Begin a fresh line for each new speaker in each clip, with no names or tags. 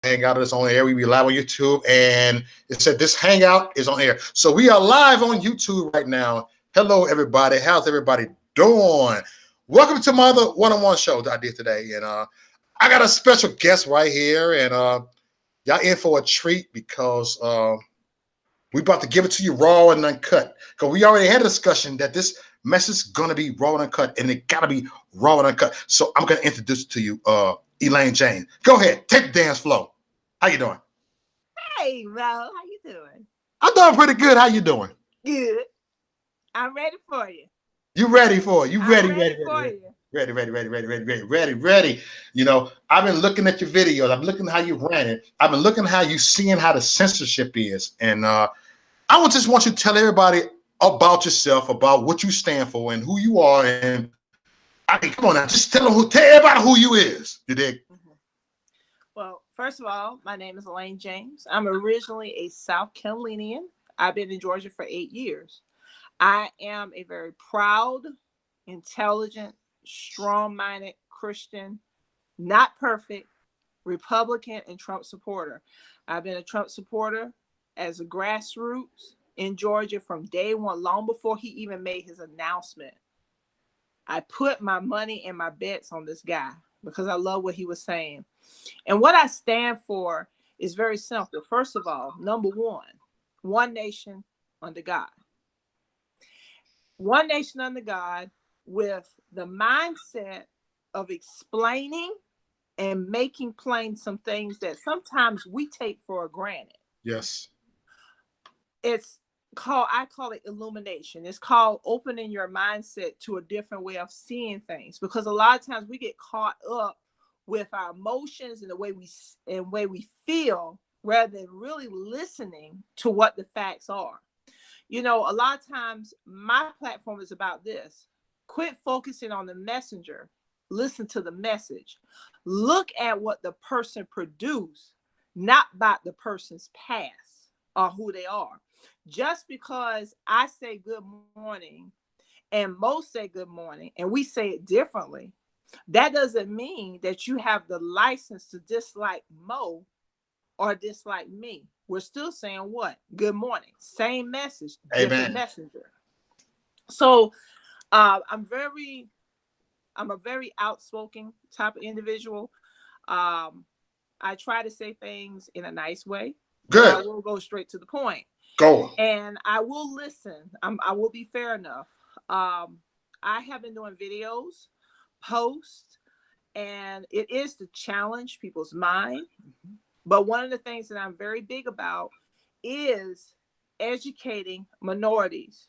hangout is on air. We be live on YouTube, and it said this hangout is on air. So we are live on YouTube right now. Hello, everybody. How's everybody doing? Welcome to my other one-on-one show that I did today, and I got a special guest right here, and y'all in for a treat because we about to give it to you raw and uncut. Because we already had a discussion that this message is gonna be raw and uncut, and it gotta be raw and uncut. So I'm gonna introduce to you Elaine James. Go ahead, take the dance flow. How you doing?
Hey, Mo, how you doing?
I'm doing pretty good. How you doing?
Good. I'm ready for you.
You ready for it? You
I'm
ready,
ready
ready, ready,
for
ready.
you.
Ready, ready, ready, ready, ready, ready, ready, ready. You know, I've been looking at your videos. I'm looking how you ran it. I've been looking how you seeing how the censorship is. And just want you to tell everybody about yourself, about what you stand for and who you are. And I mean, come on now, just tell everybody who you is. You dig?
Well, first of all, my name is Elaine James. I'm originally a South Carolinian. I've been in Georgia for 8 years. I am a very proud, intelligent, strong-minded Christian, not perfect, Republican and Trump supporter. I've been a Trump supporter as a grassroots in Georgia from day one, long before he even made his announcement. I put my money and my bets on this guy because I love what he was saying. And what I stand for is very simple. First of all, number one nation under God. One nation under God with the mindset of explaining and making plain some things that sometimes we take for granted.
Yes.
I call it illumination. It's called opening your mindset to a different way of seeing things, because a lot of times we get caught up with our emotions and the way we feel rather than really listening to what the facts are. You know, a lot of times my platform is about this. Quit focusing on the messenger. Listen to the message. Look at what the person produced, not about the person's past or who they are. Just because I say good morning and most say good morning and we say it differently, that doesn't mean that you have the license to dislike Mo or dislike me. We're still saying what? Good morning. Same message, different messenger. So I'm a very outspoken type of individual. I try to say things in a nice way.
Good.
I will go straight to the point.
Go.
And I will listen. I will be fair enough. I have been doing videos, posts, and it is to challenge people's mind. But one of the things that I'm very big about is educating minorities,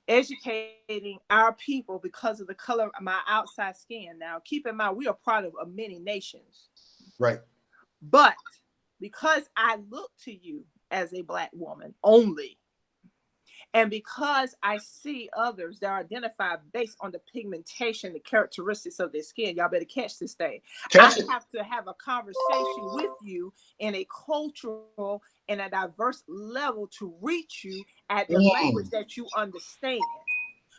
educating our people because of the color of my outside skin. Now, keep in mind, we are part of many nations.
Right.
But because I look to you as a Black woman only, and because I see others that are identified based on the pigmentation, the characteristics of their skin, y'all better catch this thing. I have to have a conversation with you in a cultural and a diverse level to reach you at the language that you understand.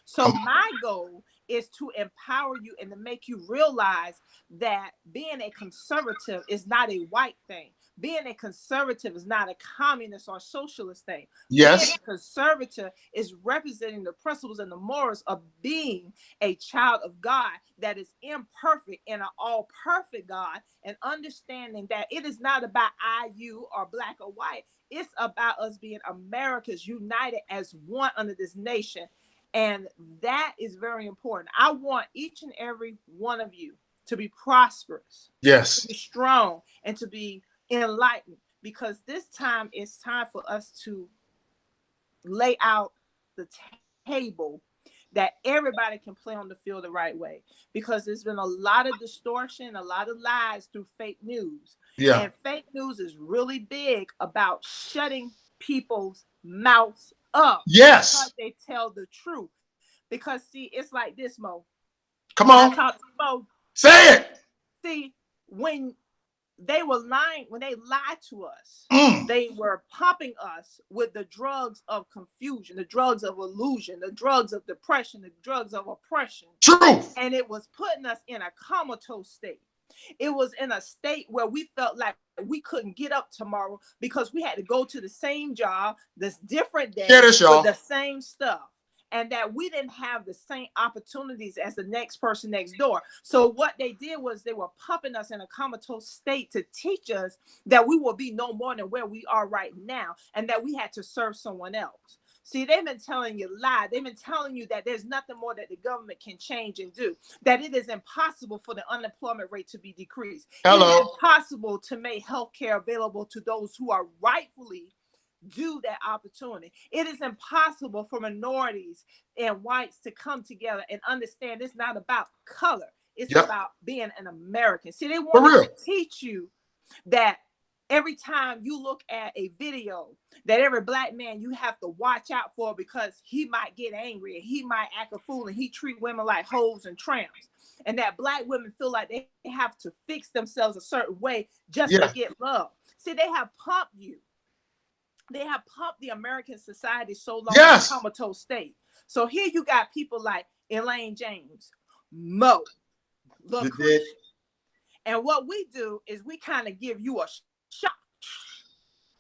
So my goal is to empower you and to make you realize that being a conservative is not a white thing. Being a conservative is not a communist or socialist thing.
Yes.
Being a conservative is representing the principles and the morals of being a child of God that is imperfect in an all perfect God, and understanding that it is not about I, you, or Black or white. It's about us being Americans united as one under this nation. And that is very important. I want each and every one of you to be prosperous,
yes,
to be strong, and to be enlightened, because this time is time for us to lay out the table that everybody can play on the field the right way, because there's been a lot of distortion, a lot of lies through fake news.
Yeah.
And fake news is really big about shutting people's mouths up.
Yes.
Because they tell the truth. Because see, it's like this, Mo.
Come on.
Talk to Mo.
Say it.
See, when they were lying, when they lied to us, they were pumping us with the drugs of confusion, the drugs of illusion, the drugs of depression, the drugs of oppression.
Truth.
And it was putting us in a comatose state. It was in a state where we felt like we couldn't get up tomorrow because we had to go to the same job this different
Share
day
this,
with the
y'all.
same stuff, and that we didn't have the same opportunities as the next person next door. So what they did was they were pumping us in a comatose state to teach us that we will be no more than where we are right now, and that we had to serve someone else. See, they've been telling you lies. They've been telling you that there's nothing more that the government can change and do, that it is impossible for the unemployment rate to be decreased. It is
Hello.
impossible to make health care available to those who are rightfully due that opportunity. It is impossible for minorities and whites to come together and understand it's not about color. It's
Yep.
about being an American. See, they
For
wanted
real.
to teach you that every time you look at a video, that every black man you have to watch out for because he might get angry and he might act a fool and he treat women like hoes and tramps. And that black women feel like they have to fix themselves a certain way just to
Yeah.
get love. See, they have pumped you. They have pumped the American society so long in a
Yes.
comatose state. So here you got people like Elaine James, Mo,
You did.
Lucretia. And what we do is we kind of give you a shock.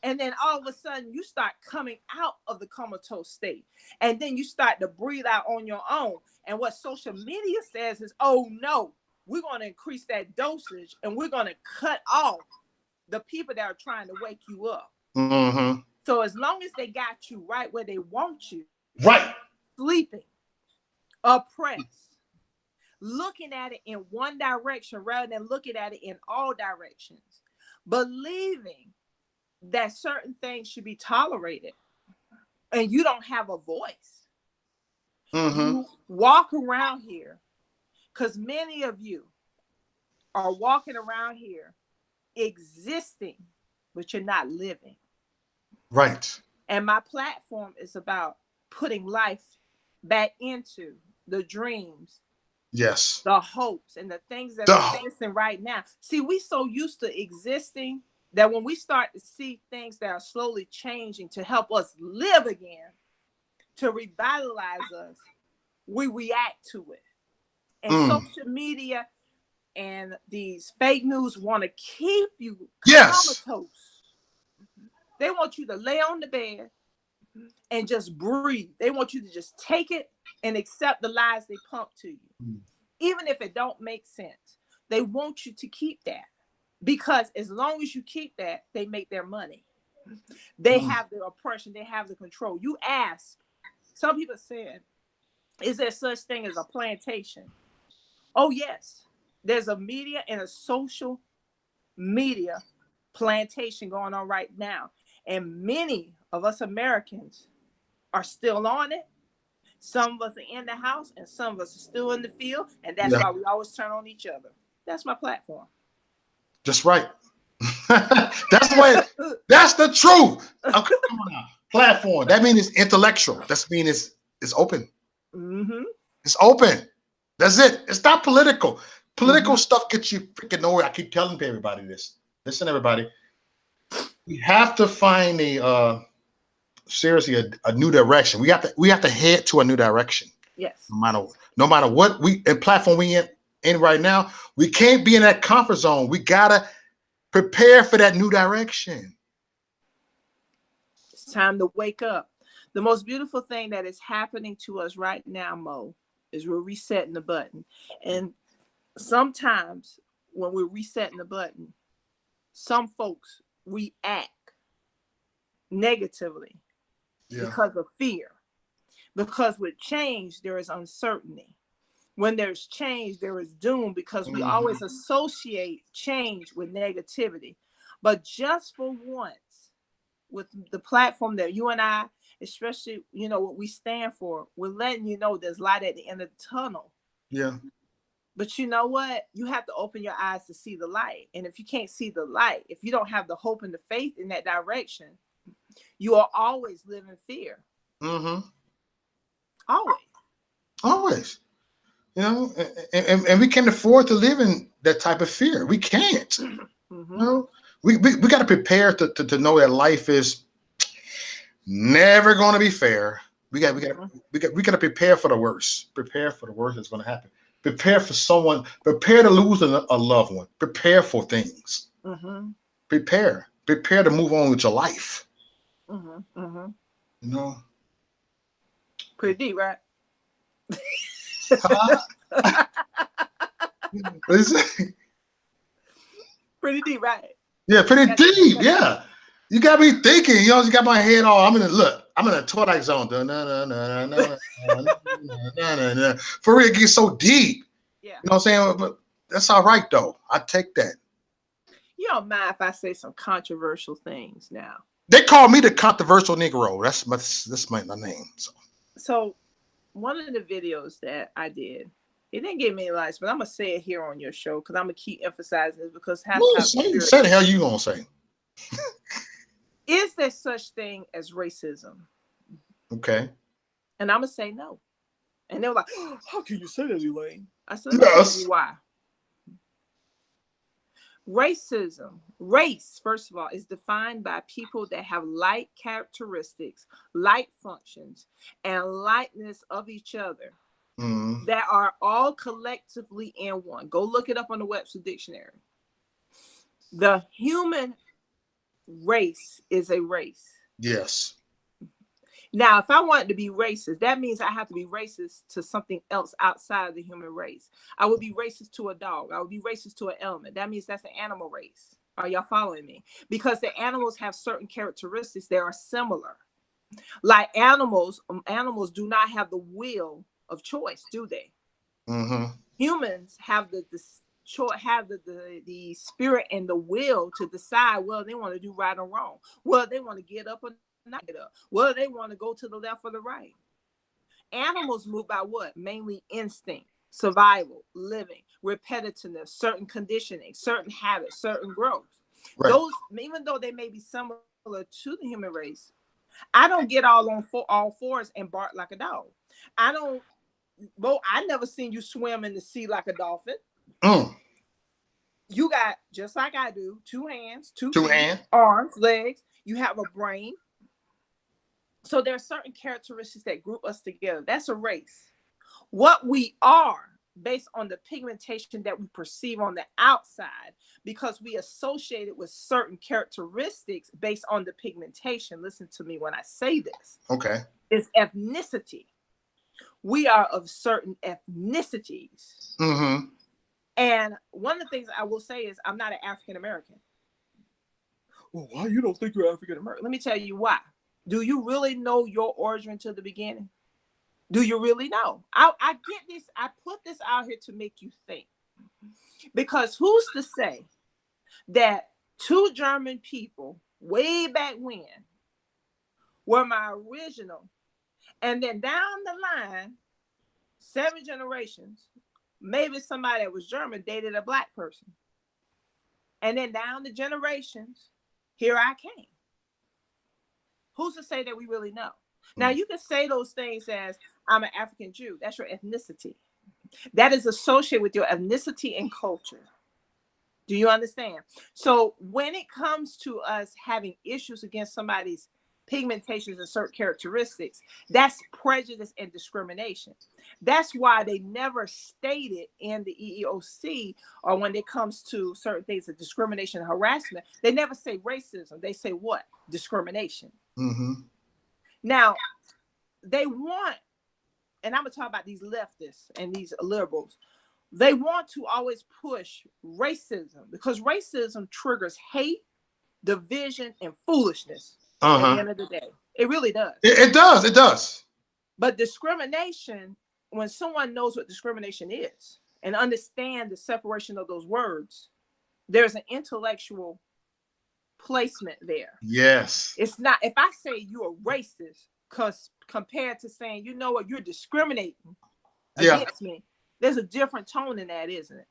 And then all of a sudden you start coming out of the comatose state. And then you start to breathe out on your own. And what social media says is, oh no, we're going to increase that dosage and we're going to cut off the people that are trying to wake you up.
Mm-hmm.
So as long as they got you right where they want you,
Right.
sleeping, oppressed, looking at it in one direction rather than looking at it in all directions, believing that certain things should be tolerated and you don't have a voice.
Mm-hmm.
You walk around here because many of you are walking around here existing, but you're not living.
Right.
And my platform is about putting life back into the dreams,
Yes.
the hopes, and the things that are
Duh.
existing right now. See, we so used to existing that when we start to see things that are slowly changing to help us live again, to revitalize us, we react to it. And
Mm.
social media and these fake news want to keep you
Yes.
comatose. They want you to lay on the bed and just breathe. They want you to just take it and accept the lies they pump to you.
Mm.
Even if it don't make sense, they want you to keep that, because as long as you keep that, they make their money. They
Mm.
have the oppression, they have the control. You ask, some people said, is there such thing as a plantation? Oh yes, there's a media and a social media plantation going on right now, and many of us Americans are still on it. Some of us are in the house and some of us are still in the field, and that's
Yeah.
why we always turn on each other. That's my platform.
Just right. That's the way. That's the truth. Okay, come on now. Platform. That means it's intellectual. That means it's open.
Mm-hmm.
It's open. That's it. It's not political. Political
Mm-hmm.
stuff gets you freaking nowhere. I keep telling everybody this. Listen, everybody. We have to find seriously a new direction. We have to head to a new direction.
Yes.
No matter what we and platform we in right now, we can't be in that comfort zone. We gotta prepare for that new direction.
It's time to wake up. The most beautiful thing that is happening to us right now, Mo, is we're resetting the button. And sometimes when we're resetting the button, some folks react negatively
Yeah.
because of fear. Because with change, there is uncertainty. When there's change, there is doom, because we
Mhm.
always associate change with negativity. But just for once, with the platform that you and I, especially, what we stand for, we're letting you know there's light at the end of the tunnel.
Yeah.
But you know what? You have to open your eyes to see the light. And if you can't see the light, if you don't have the hope and the faith in that direction, you will always live in fear.
Mm-hmm.
Always.
Always. And we can't afford to live in that type of fear. We can't. You
Mm-hmm.
know, we got to prepare to know that life is never going to be fair. We got we got
Mm-hmm.
we got we got to prepare for the worst. Prepare for the worst that's going to happen. Prepare for someone. Prepare to lose a loved one. Prepare for things.
Mm-hmm.
Prepare. Prepare to move on with your life.
Mm-hmm. Mm-hmm.
You know.
Pretty deep, right?
Huh?
Pretty deep, right?
Yeah, pretty
That's,
deep.
that's
Yeah. You got me thinking. You know, you got my head all. I'm in a twilight zone. For real, it gets so deep.
yeah.
You know what I'm saying? But that's all right though. I take that.
You don't mind if I say some controversial things now.
They call me the controversial Negro. That's my name. So.
So one of the videos that I did, it didn't get many likes, but I'm gonna say it here on your show because I'm gonna keep emphasizing this because that's
Well,
how the spirit
say the
is.
hell you gonna say.
Is there such thing as racism?
Okay.
And I'm gonna say no. And they were like, oh, "How can you say that, Elaine?" I said, "Let me tell you
Yes.
why." Racism, race, first of all, is defined by people that have like characteristics, like functions, and likeness of each other
Mm,
that are all collectively in one. Go look it up on the Webster Dictionary. The human race is a race.
yes.
Now, if I wanted to be racist, that means I have to be racist to something else outside of the human race. I would be racist to a dog. I would be racist to an element. That means that's an animal race. Are y'all following me? Because the animals have certain characteristics that are similar. Like animals do not have the will of choice, do they?
Mm-hmm.
Humans have the spirit and the will to decide whether they want to do right or wrong, whether they want to get up or not get up, whether they want to go to the left or the right. Animals move by what? Mainly instinct, survival, living, repetitiveness, certain conditioning, certain habits, certain growth.
Right.
Those, even though they may be similar to the human race, I don't get all fours and bark like a dog. I don't. Well, I never seen you swim in the sea like a dolphin.
Mm.
You got, just like I do, two hands, two
Two
feet,
hand.
arms, legs. You have a brain. So there are certain characteristics that group us together. That's a race. What we are based on the pigmentation that we perceive on the outside, because we associate it with certain characteristics based on the pigmentation. Listen to me when I say this.
Okay.
Is ethnicity. We are of certain ethnicities.
Mm-hmm.
And one of the things I will say is I'm not an African American. Well, why you don't think you're African American? Let me tell you why. Do you really know your origin to the beginning? Do you really know? I get this. I put this out here to make you think. Because who's to say that two German people way back when were my original, and then down the line, 7 generations, maybe somebody that was German dated a black person. And then down the generations, here I came. Who's to say that we really know? Now, you can say those things as I'm an African Jew. That's your ethnicity. That is associated with your ethnicity and culture. Do you understand? So when it comes to us having issues against somebody's pigmentations and certain characteristics, that's prejudice and discrimination. That's why they never stated in the EEOC, or when it comes to certain things of discrimination and harassment, they never say racism. They say what? Discrimination.
Mm-hmm.
Now, they want, and I'm going to talk about these leftists and these liberals, they want to always push racism because racism triggers hate, division, and foolishness at the
Uh-huh.
end of the day. It really does.
It does. It does.
But discrimination, when someone knows what discrimination is and understand the separation of those words, there's an intellectual placement there.
Yes.
It's not, if I say you're a racist, because compared to saying, you know what, you're discriminating
Yeah.
against me, there's a different tone in that, isn't it?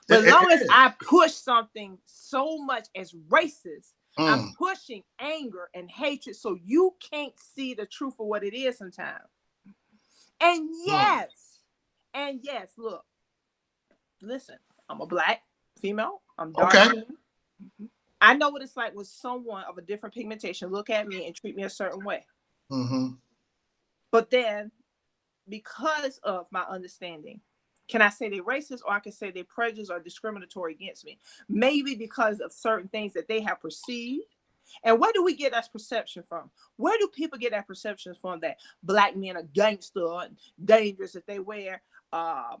But
It,
as
it
long as
is.
I push something so much as racist, I'm
Mm.
pushing anger and hatred so you can't see the truth of what it is sometimes. And
Mm.
yes, and yes, look, listen, I'm a black female, I'm dark
Okay.
skinned. I know what it's like when someone of a different pigmentation look at me and treat me a certain way.
Mm-hmm.
But then, because of my understanding, Can I say they're racist, or I can say they're prejudiced or discriminatory against me? Maybe because of certain things that they have perceived. And where do we get that perception from? Where do people get that perception from that black men are gangster and dangerous if they wear a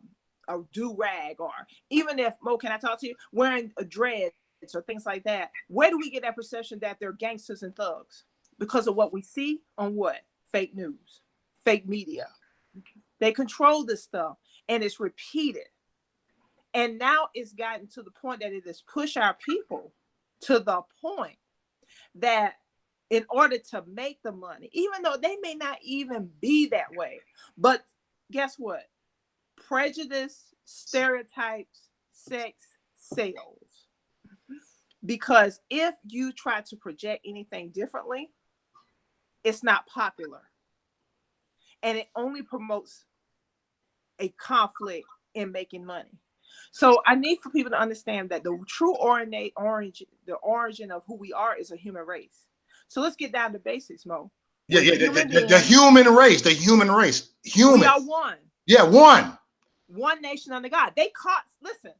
do-rag, or even if, Mo, can I talk to you, wearing a dreads or things like that? Where do we get that perception that they're gangsters and thugs? Because of what we see on what? Fake news, fake media. They control this stuff, and it's repeated. And now it's gotten to the point that it has pushed our people to the point that in order to make the money, even though they may not even be that way, but guess what? Prejudice, stereotypes, sex sells. Because if you try to project anything differently, it's not popular. And it only promotes a conflict in making money. So I need for people to understand that the true origin of who we are is a human race. So let's get down to basics, Mo.
Yeah, yeah, the human race, the human race. Human.
We are one.
Yeah, one.
One nation under God. They caught, listen,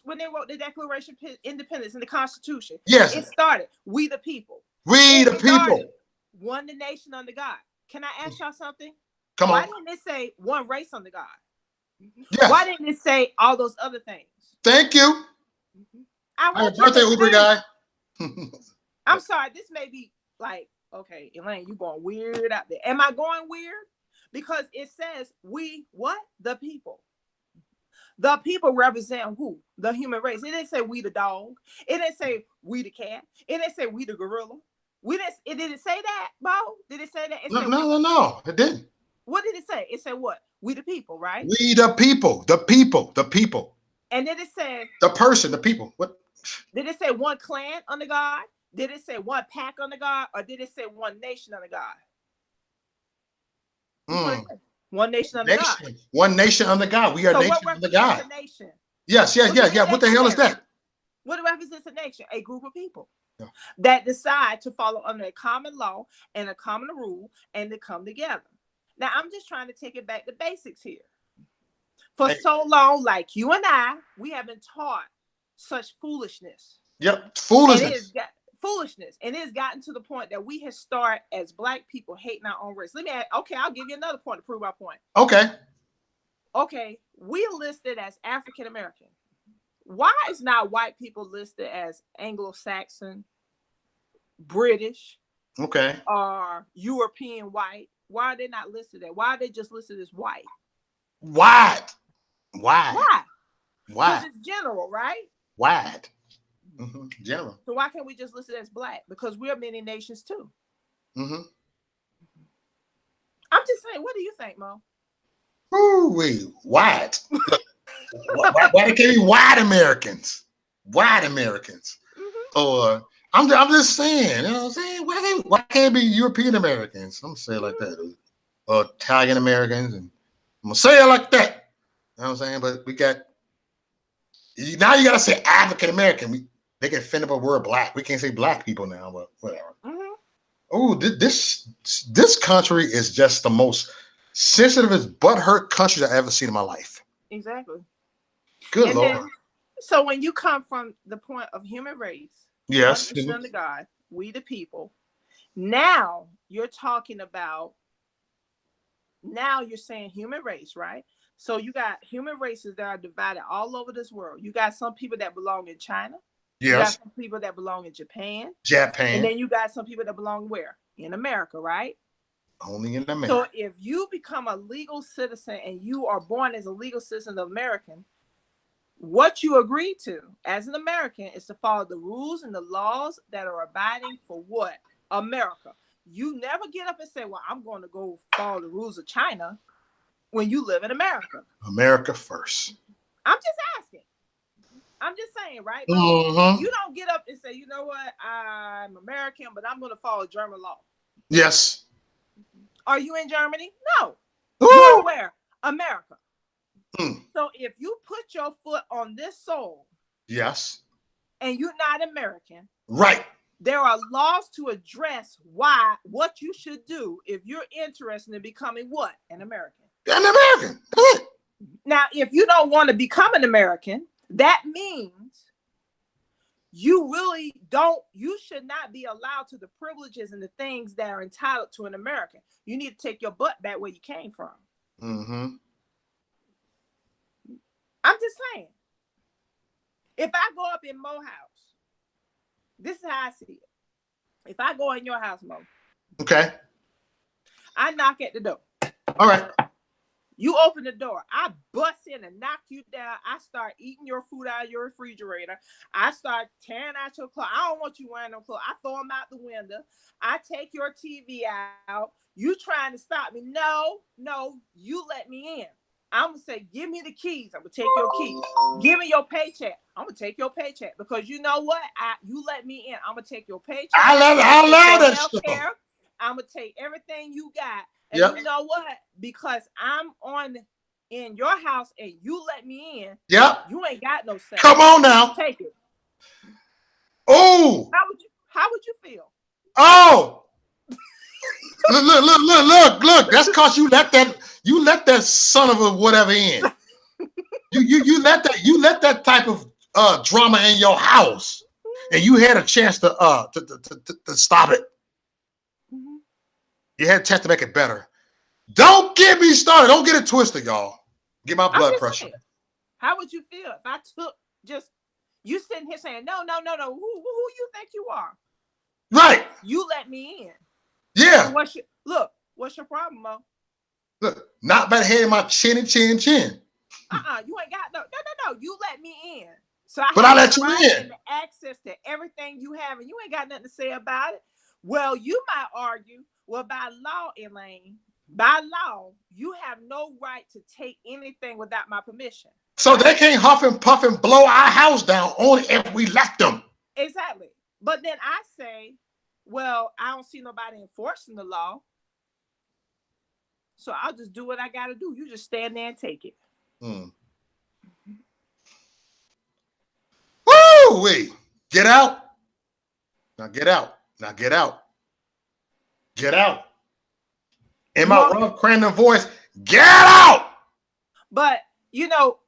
when they wrote the Declaration of Independence in the Constitution,
yes,
it started, we the people.
We the people.
One the nation under God. Can I ask y'all something?
Come on.
Why didn't it say one race under God?
Yes.
Why didn't it say all those other things?
Thank you. Happy birthday, Uber guy.
I'm sorry, this may be like, okay, Elaine, you going weird out there. Am I going weird? Because it says we, what? The people. The people represent who? The human race. It didn't say we the dog. It didn't say we the cat. It didn't say we the gorilla. It didn't say that, Bo? Did it say that? It said
no, it didn't.
What did it say? It said what? We the people, right?
We the people, the people, the people.
And then it said
the person, the people. What?
Did it say one clan under God? Did it say one pack under God? Or did it say one nation under God? One nation under God.
One nation under God. We are
so
nation under God.
A nation?
Yes. What the hell is that?
What represents a nation? A group of people that decide to follow under a common law and a common rule and to come together. Now, I'm just trying to take it back to basics here. For so long, like you and I, we have been taught such foolishness.
Yep, foolishness.
Foolishness. And it has gotten to the point that we have started as Black people hating our own race. I'll give you another point to prove our point. Okay, we listed as African American. Why is not white people listed as Anglo-Saxon, British, or European white? Why are they not listed there? Why are they just listed as white?
Why?
Because it's general, right?
Wide. General.
So why can't we just list it as Black? Because we're many nations too. I'm just saying, what do you think, Mo?
Wide. Why can't be white Americans? White Americans. Or I'm just saying, you know what I'm saying? Why can't it be European Americans? I'm gonna say it like that. Or Italian Americans, and I'm gonna say it like that. You know what I'm saying? But we got now you gotta say African American. They can fend up a word Black. We can't say Black people now, but whatever. Oh, this country is just the most sensitive, butthurt country I've ever seen in my life.
Exactly.
Good Lord.
So when you come from the point of human race,
yes,
under God, we the people. Now you're talking about. Now you're saying human race, right? So you got human races that are divided all over this world. You got some people that belong in China.
Yes.
You got some people that belong in Japan. And then you got some people that belong where? In America, right?
Only in America.
So if you become a legal citizen and you are born as a legal citizen of American, what you agree to as an American is to follow the rules and the laws that are abiding for what? America. You never get up and say, well, I'm going to go follow the rules of China when you live in America.
America first.
I'm just asking. I'm just saying, right? You don't get up and say, you know what? I'm American, but I'm going to follow German law.
Yes.
Are you in Germany? No. You're where? America. So if you put your foot on this soil,
yes,
and you're not American,
right?
There are laws to address what you should do if you're interested in becoming what? An American.
An American. That's it.
Now, if you don't want to become an American, that means you really don't, you should not be allowed to the privileges and the things that are entitled to an American. You need to take your butt back where you came from.
Mm-hmm.
I'm just saying. If I go up in Mo's house, this is how I see it. If I go in your house, Mo,
Okay.
I knock at the door.
All right.
You open the door. I bust in and knock you down. I start eating your food out of your refrigerator. I start tearing out your clothes. I don't want you wearing no clothes. I throw them out the window. I take your TV out. You trying to stop me. No, you let me in. I'm going to say, give me the keys. I'm going to take your keys. Give me your paycheck. I'm going to take your paycheck. Because you know what? You let me in. I'm going to take your paycheck.
I love that stuff.
I'm going to take everything you got. And
Yep.
you know what? Because I'm in your house and you let me in.
Yep.
You ain't got no say.
Come on now.
Take it.
Oh.
How would you feel?
Oh. Look. That's because you let that son of a whatever in. You let that type of drama in your house, and you had a chance to stop it.
Mm-hmm.
You had a chance to make it better. Don't get me started. Don't get it twisted, y'all. Get my blood pressure.
Saying, how would you feel if I took just you sitting here saying no? Who you think you are?
Right.
You let me in.
Yeah.
So what's your problem, Mo?
Look, not by the head of my chin.
You ain't got no. You let me in. So
I let you in.
And the access to everything you have, and you ain't got nothing to say about it. Well, you might argue, well, by law, Elaine, by law, you have no right to take anything without my permission.
So they can't huff and puff and blow our house down only if we left them.
Exactly. But then I say, well, I don't see nobody enforcing the law. So I'll just do what I got to do. You just stand there and take it.
Woo-wee. Get out. Now get out. Get out. In my rough Crandon voice, get out.
But,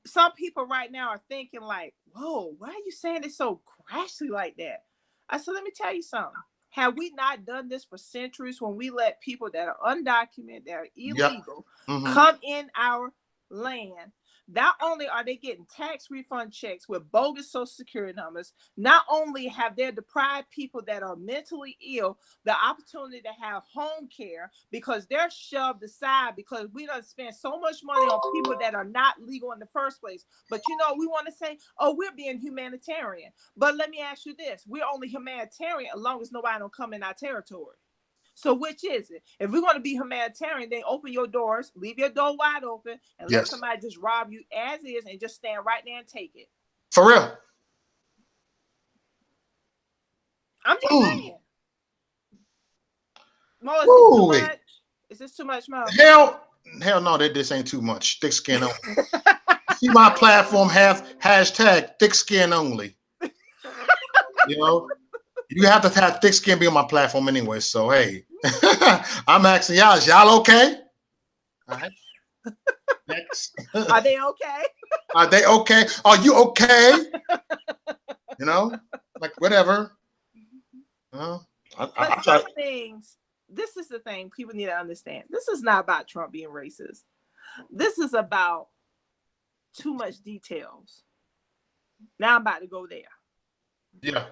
some people right now are thinking like, whoa, why are you saying it so crashly like that? I said, let me tell you something. Have we not done this for centuries when we let people that are undocumented, that are illegal, come in our land? Not only are they getting tax refund checks with bogus social security numbers, not only have they deprived people that are mentally ill the opportunity to have home care because they're shoved aside because we don't spend so much money on people that are not legal in the first place. But we want to say, oh, we're being humanitarian. But let me ask you this. We're only humanitarian as long as nobody don't come in our territory. So which is it? If we want to be humanitarian, then open your doors, leave your door wide open, and let somebody just rob you as is and just stand right there and take it.
For real.
I'm just saying. Mo, is this too much? Is this too much, Mo?
Hell no, this ain't too much. Thick skin only. See my platform hashtag thick skin only. You have to have thick skin be on my platform anyway. So hey, I'm asking y'all, is y'all okay? All right. Next.
Are they okay?
Are they okay? Are you okay? Like whatever.
But some things, this is the thing people need to understand. This is not about Trump being racist. This is about too much details. Now I'm about to go there.
Yeah.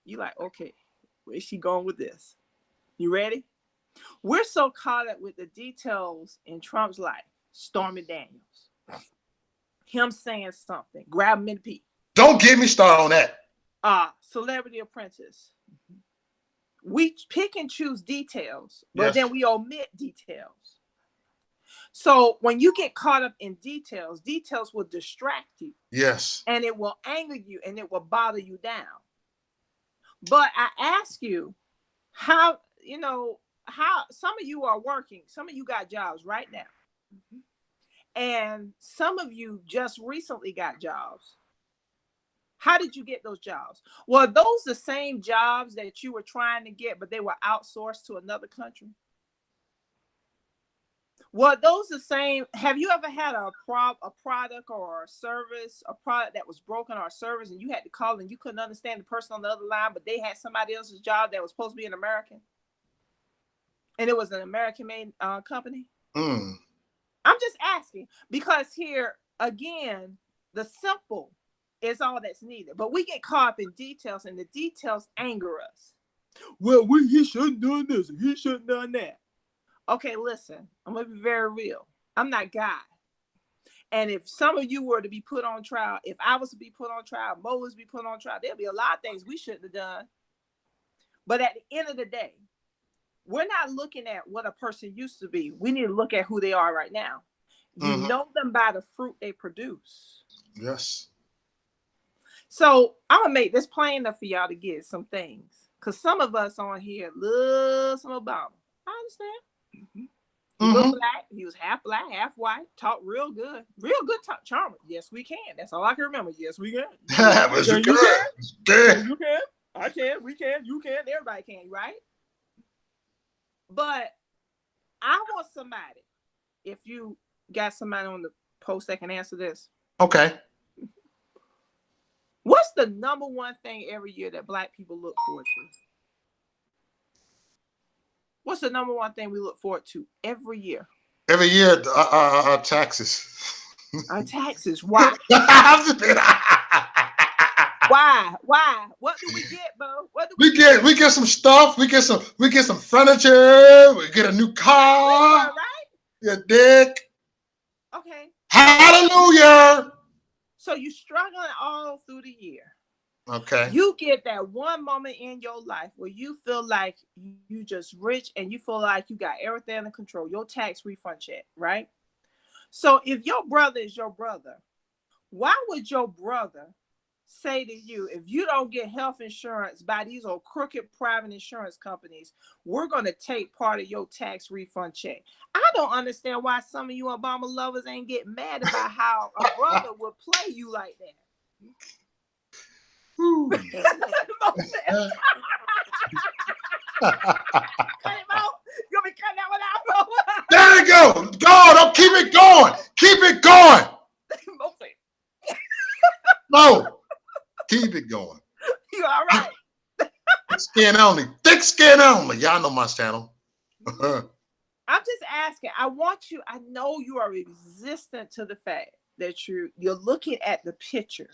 You like, okay, where's she going with this? You ready? We're so caught up with the details in Trump's life. Stormy Daniels. Him saying something. Grab him in the peak.
Don't get me started on that.
Celebrity Apprentice. We pick and choose details, but then we omit details. So when you get caught up in details will distract you.
Yes.
And it will anger you and it will bother you down. But I ask you, how some of you are working, some of you got jobs right now. And some of you just recently got jobs. How did you get those jobs? Well, those the same jobs that you were trying to get, but they were outsourced to another country? Well, those the same. Have you ever had a product or a service, a product that was broken or a service, and you had to call and you couldn't understand the person on the other line, but they had somebody else's job that was supposed to be an American, and it was an American-made company?
Mm.
I'm just asking because here again, the simple is all that's needed, but we get caught up in details, and the details anger us. Well, he shouldn't done this, he shouldn't done that. Okay, listen, I'm gonna be very real. I'm not God. And if some of you were to be put on trial, if I was to be put on trial, Mo was to be put on trial, there'll be a lot of things we shouldn't have done. But at the end of the day, we're not looking at what a person used to be. We need to look at who they are right now. You know them by the fruit they produce.
Yes.
So I'm gonna make this plain enough for y'all to get some things. Because some of us on here love some Obama. I understand. He looked black. He was half black, half white. Talked real good. Real good talk. Charmer. Yes, we can. That's all I can remember. Yes, we can.
Yes, you can.
Yes, you can. I can. We can. You can. Everybody can, right? But I want somebody, if you got somebody on the post that can answer this.
Okay.
What's the number one thing every year that Black people look forward to? What's the number one thing we look forward to every year?
Every year, taxes.
Our taxes. Why? Why? Why? What do we get, Bo? What do
we get? We get some stuff. We get some furniture. We get a new car.
Right?
You dig?
Okay.
Hallelujah.
So you're struggling all through the year.
Okay.
You get that one moment in your life where you feel like you just rich and you feel like you got everything under control. Your tax refund check, right? So if your brother is your brother, why would your brother say to you, if you don't get health insurance by these old crooked private insurance companies, we're going to take part of your tax refund check? I don't understand why some of you Obama lovers ain't getting mad about how a brother would play you like that.
Cut
it out. You want me to cut that one out, bro?
There you go. Go. Don't keep it going. Keep it going. No. Keep it going.
You all right?
Thick skin only. Thick skin only. Y'all know my channel.
I'm just asking. I know you are resistant to the fact that you're looking at the picture.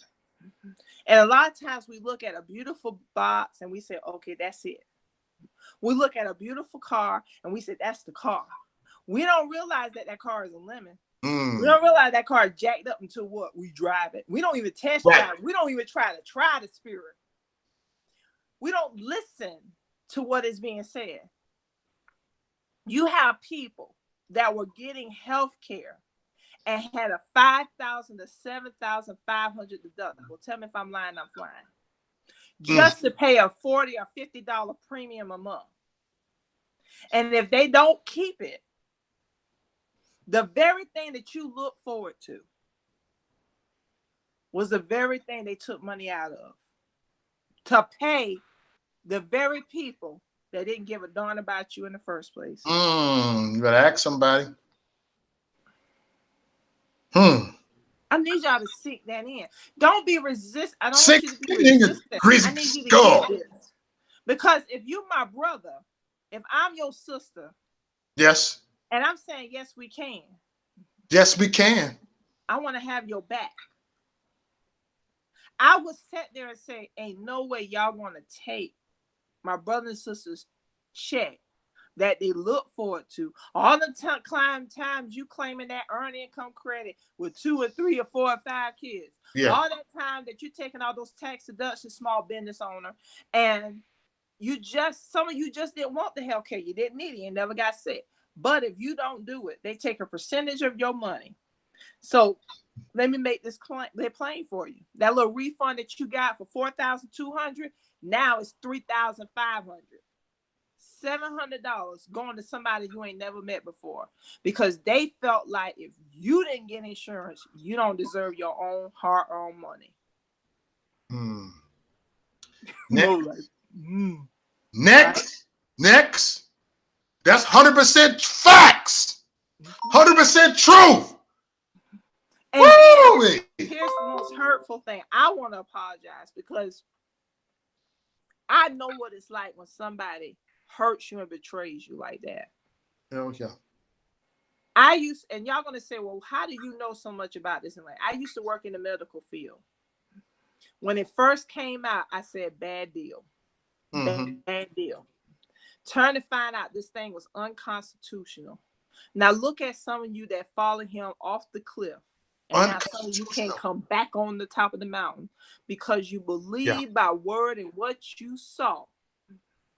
And a lot of times we look at a beautiful box and we say, okay, that's it. We look at a beautiful car and we say, that's the car. We don't realize that car is a lemon. We don't realize that car is jacked up until what? We drive it. We don't even test drive it. We don't even try the spirit. We don't listen to what is being said. You have people that were getting health care and had a $5,000 to $7,500 deductible. Tell me if I'm lying, I'm flying. Just to pay a $40 or $50 premium a month. And if they don't keep it, the very thing that you look forward to was the very thing they took money out of to pay the very people that didn't give a darn about you in the first place.
You better ask somebody.
I need y'all to sink that in. Don't be resistant. I don't want you to be resistant. I need you to get this. Because if you're my brother, if I'm your sister,
yes,
and I'm saying, yes, we can.
Yes, we can.
I want to have your back. I would sit there and say, ain't no way y'all want to take my brother and sister's check that they look forward to. All the times you claiming that earned income credit with 2 or 3 or 4 or 5 kids. Yeah. All that time that you're taking all those tax deductions, small business owner, and some of you just didn't want the health care. You didn't need it. You never got sick. But if you don't do it, they take a percentage of your money. So let me make this plain for you. That little refund that you got for $4,200, now it's $3,500. $700 going to somebody you ain't never met before because they felt like if you didn't get insurance, you don't deserve your own hard-earned money.
Next. That's 100% facts. 100% truth.
And
Woo!
then here's the most hurtful thing. I want to apologize because I know what it's like when somebody hurts you and betrays you like that.
Hell yeah.
And y'all gonna say, well, how do you know so much about this? And like, I used to work in the medical field. When it first came out, I said, bad deal.
Mm-hmm.
Bad deal. Turn to find out this thing was unconstitutional. Now look at some of you that followed him off the cliff. And now some of you can't come back on the top of the mountain because you believe by word and what you saw.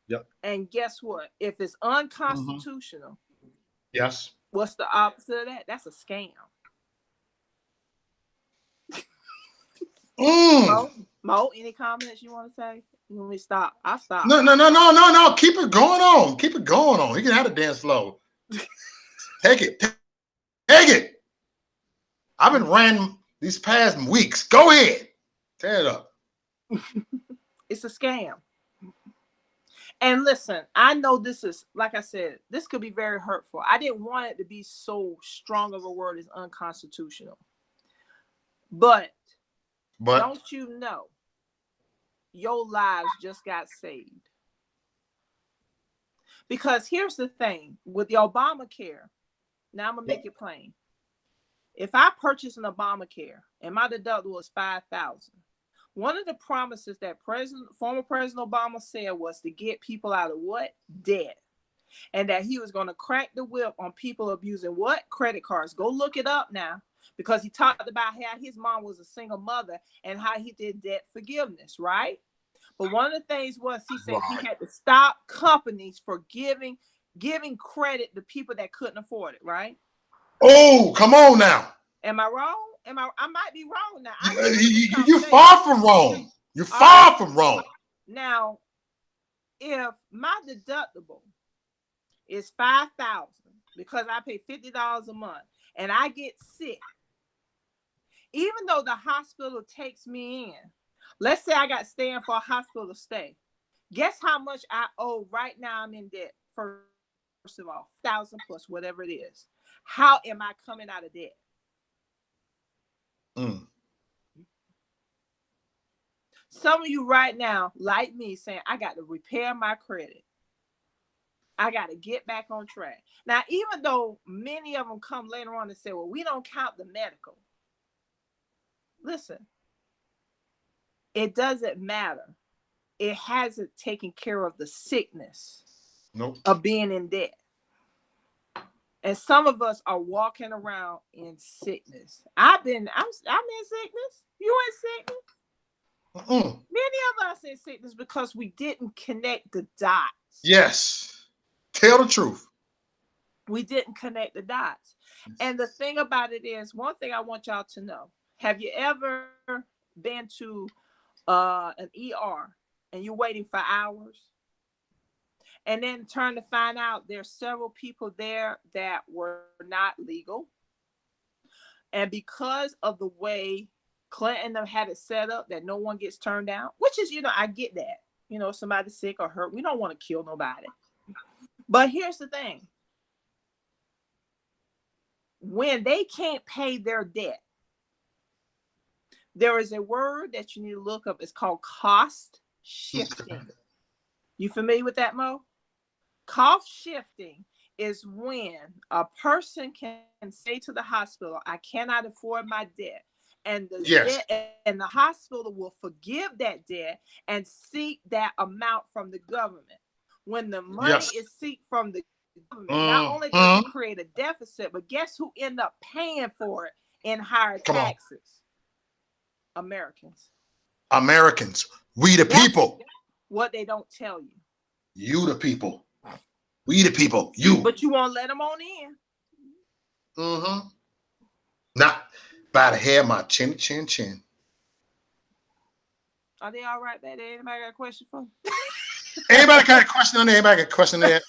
Yep.
And guess what? If it's unconstitutional,
yes.
What's the opposite of that? That's a scam. Mo, any comments you want to say? You want me to stop? I'll stop.
No. Keep it going on. Keep it going on. You can have the dance flow. Take it. Take it. I've been ranting these past weeks. Go ahead. Tear it up.
It's a scam. And listen, I know this is, like I said, this could be very hurtful. I didn't want it to be so strong of a word as unconstitutional. But don't you know, your lives just got saved. Because here's the thing, with the Obamacare, now I'm going to make it plain. If I purchase an Obamacare and my deductible is $5,000, one of the promises that former President Obama said was to get people out of what? Debt. And that he was going to crack the whip on people abusing what? Credit cards. Go look it up now. Because he talked about how his mom was a single mother and how he did debt forgiveness, right? But one of the things was he said he had to stop companies for giving credit to people that couldn't afford it, right?
Oh, come on now.
Am I wrong? I might be wrong now.
You're far from wrong. You're far from wrong.
Now, if my deductible is $5,000 because I pay $50 a month and I get sick, even though the hospital takes me in, let's say I got staying for a hospital stay, guess how much I owe right now? I'm in debt. First of all, 1,000 plus whatever it is. How am I coming out of debt? Some of you right now, like me, saying, I got to repair my credit. I got to get back on track. Now, even though many of them come later on and say, well, we don't count the medical. Listen, it doesn't matter. It hasn't taken care of the sickness of being in debt. And some of us are walking around in sickness. I'm in sickness. You in sickness? Many of us in sickness because we didn't connect the dots.
Yes. Tell the truth.
We didn't connect the dots. And the thing about it is, one thing I want y'all to know. Have you ever been to an ER and you're waiting for hours? And then turn to find out there's several people there that were not legal. And because of the way Clinton had it set up that no one gets turned down, which is, I get that. Somebody's sick or hurt. We don't want to kill nobody. But here's the thing. When they can't pay their debt, there is a word that you need to look up. It's called cost shifting. You familiar with that, Mo? Cost shifting is when a person can say to the hospital, I cannot afford my debt. And the hospital will forgive that debt and seek that amount from the government. When the money is sought from the government, not only does it create a deficit, but guess who end up paying for it in higher taxes? Americans.
We the people.
What they don't tell you.
You the people. We the people. You.
But you won't let them on in.
Not by the hair, my chin.
Are they all right back there? Anybody got a question for me?
Anybody got a question on there? Anybody got a question there?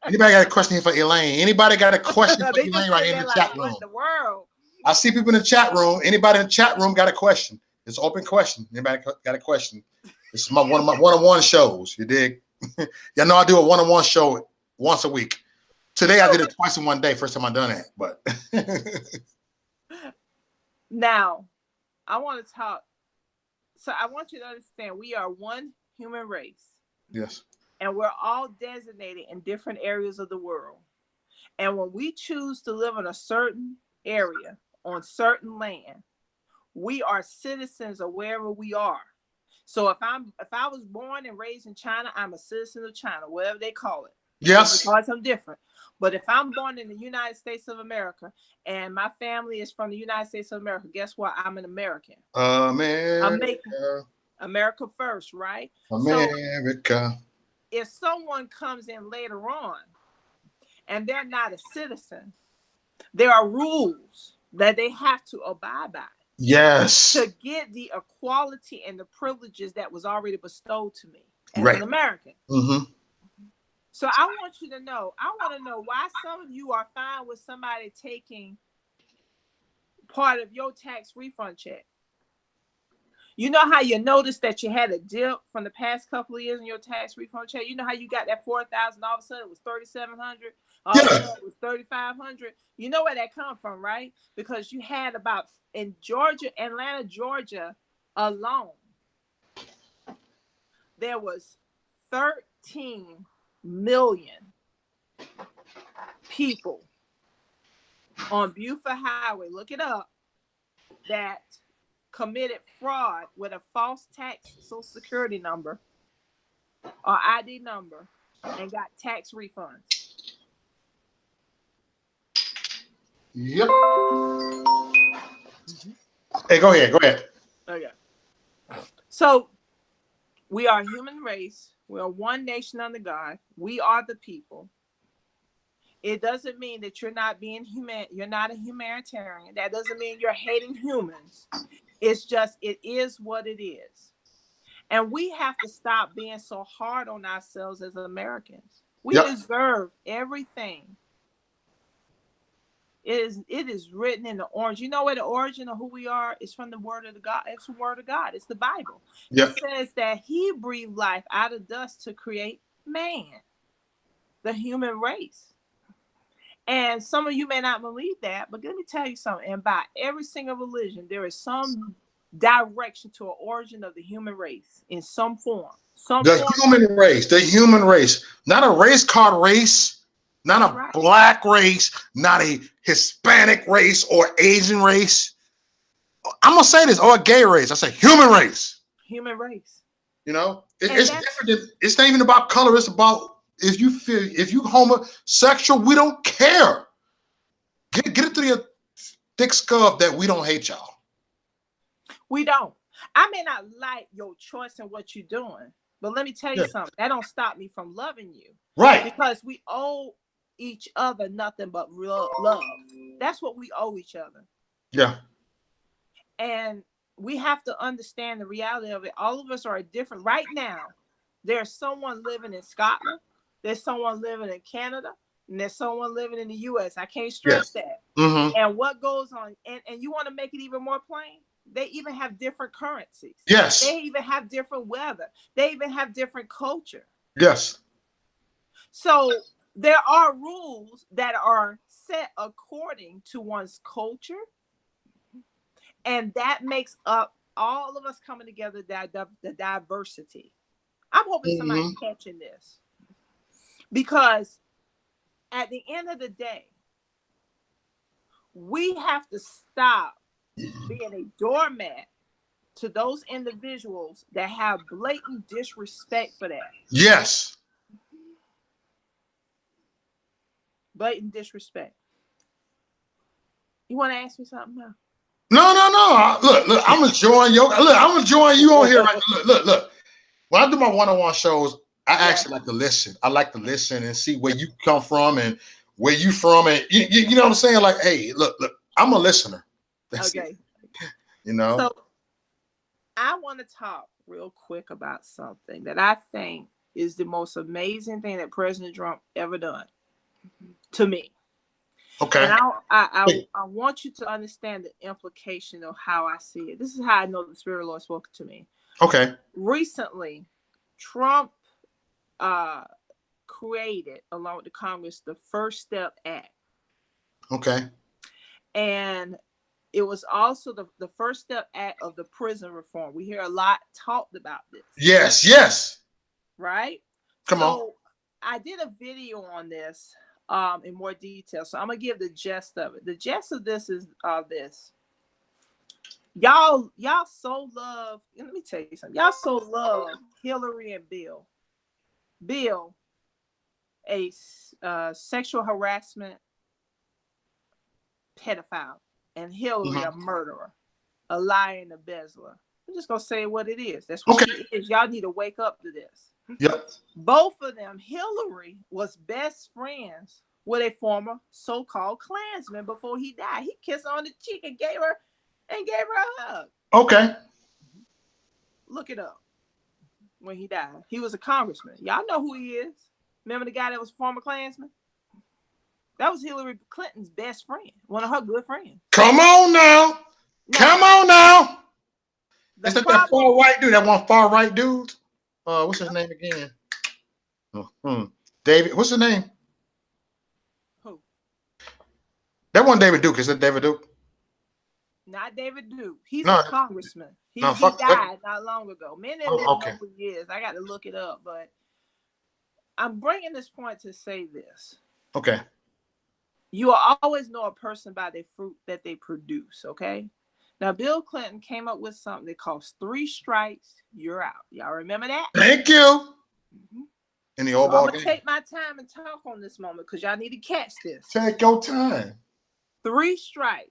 Anybody got a question here for Elaine? Anybody got a question for Elaine right here in the chat room?
What the world?
I see people in the chat room. Anybody in the chat room got a question? It's an open question. Anybody got a question? This is one of my one-on-one shows. You dig? Y'all know I do a one-on-one show once a week. Today I did it twice in one day. First time I done it, but
Now, I want to talk. So I want you to understand we are one human race,
yes,
and we're all designated in different areas of the world. And when we choose to live in a certain area on certain land, we are citizens of wherever we are. So if I was born and raised in China, I'm a citizen of China, whatever they call it. They may
yes,
call it something different. But if I'm born in the United States of America and my family is from the United States of America, guess what? I'm an American. I'm making
America,
America first, right? So
America.
if someone comes in later on and they're not a citizen, there are rules that they have to abide by
Yes,
to get the equality and the privileges that was already bestowed to me as
right.
an American.
Mm-hmm.
So I want you to know, I want to know why some of you are fine with somebody taking part of your tax refund check. You know how you noticed that you had a dip from the past couple of years in your tax refund check? You know how you got that 4,000, all of a sudden it was 3,700, all of a
Yeah.
sudden it was 3,500. You know where that come from, right? Because you had about in Georgia, Atlanta, Georgia alone, there was 13 million people on Buford Highway. Look it up. That committed fraud with a false tax social security number or ID number and got tax refunds.
Yep.
Mm-hmm.
Hey, go ahead. Go ahead.
Okay. So we are a human race. We are one nation under God. We are the people. It doesn't mean that you're not being human. You're not a humanitarian. That doesn't mean you're hating humans. It's just, it is what it is. And we have to stop being so hard on ourselves as Americans. We
Yep.
deserve everything. It is written in the orange. You know where the origin of who we are is from the word of the God. It's the word of God. It's the Bible. It
Yep.
says that he breathed life out of dust to create man, the human race. And some of you may not believe that, but let me tell you something. And by every single religion, there is some direction to an origin of the human race in some form. Some
The
form.
human race. The human race. Not a race called race. Not
That's
a
right.
black race. Not a Hispanic race or Asian race. I'm gonna say this, or a gay race. I say human race.
Human race.
You know,
And
it's
that's
different. It's not even about color. It's about if you homosexual, we don't care. Get it through your thick skull that we don't hate y'all.
We don't. I may not like your choice in what you're doing, but let me tell you
Yeah.
something. That don't stop me from loving you
Right.
because we owe each other nothing but real love. That's what we owe each other.
Yeah.
And we have to understand the reality of it. All of us are different. Right now, there's someone living in Scotland, there's someone living in Canada, and there's someone living in the US. I can't stress
Yes.
that.
Mm-hmm.
And what goes on, and you want to make it even more plain? They even have different currencies.
Yes.
They even have different weather. They even have different culture.
Yes.
So there are rules that are set according to one's culture, and that makes up all of us coming together, the diversity. I'm hoping somebody
Mm-hmm.
catching this because at the end of the day, we have to stop being a doormat to those individuals that have blatant disrespect for that.
Yes.
Blatant disrespect. You want to ask me something now?
No, no, no. Look. I'm enjoying your. Look, I'm enjoying you on here. Right. Look. When I do my one-on-one shows, I
Yeah.
actually like to listen. I like to listen and see where you come from and where you from, and you know what I'm saying. Like, hey, look. I'm a listener. That's it.
Okay.
You know.
So I want to talk real quick about something that I think is the most amazing thing that President Trump ever done to me. And
Okay.
I want you to understand the implication of how I see it. This is how I know the Spirit of the Lord spoke to me.
Okay.
Recently, Trump created, along with the Congress, the First Step Act.
Okay.
And it was also the First Step Act of the prison reform. We hear a lot talked about this.
Yes, yes.
Right?
Come on.
So I did a video on this in more detail. So I'm going to give the gist of it. The gist of this is this. Y'all so love, let me tell you something. Y'all so love Hillary and Bill. Bill, a sexual harassment pedophile, and Hillary, a murderer, a liar and a embezzler. I'm just gonna say what it is. That's what she is. Y'all need to wake up to this.
Yep.
Both of them, Hillary was best friends with a former so-called Klansman before he died. He kissed her on the cheek and gave her a hug.
Okay.
Look it up. When he died, he was a congressman. Y'all know who he is. Remember the guy that was a former Klansman? That was Hillary Clinton's best friend, one of her good friends.
Come on now. Come on now. Is that far white dude? That one far right dude? What's his name again? David. What's his name?
Who?
That one David Duke. Is that David Duke?
Not David Duke. He's a congressman. He died not long ago. Many of them know who he is. I got to look it up, but I'm bringing this point to say this.
Okay.
You will always know a person by the fruit that they produce, okay? Now, Bill Clinton came up with something that calls 3 strikes, you're out. Y'all remember that?
Thank you. In the old ball game.
I'm going to take my time and talk on this moment because y'all need to catch this.
Take your time.
3 strikes.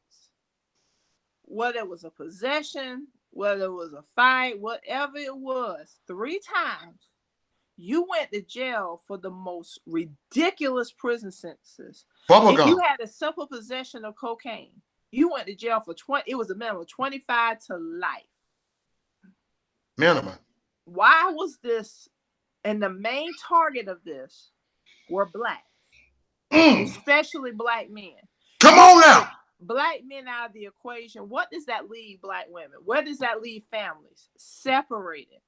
Whether it was a possession, whether it was a fight, whatever it was, 3 times, you went to jail for the most ridiculous prison sentences. If you had a simple possession of cocaine, you went to jail for it was a minimum of 25 to life.
Minimum.
Why was this? And the main target of this were blacks, especially black men.
Come on now.
Black men out of the equation. What does that leave black women? Where does that leave families? Separated.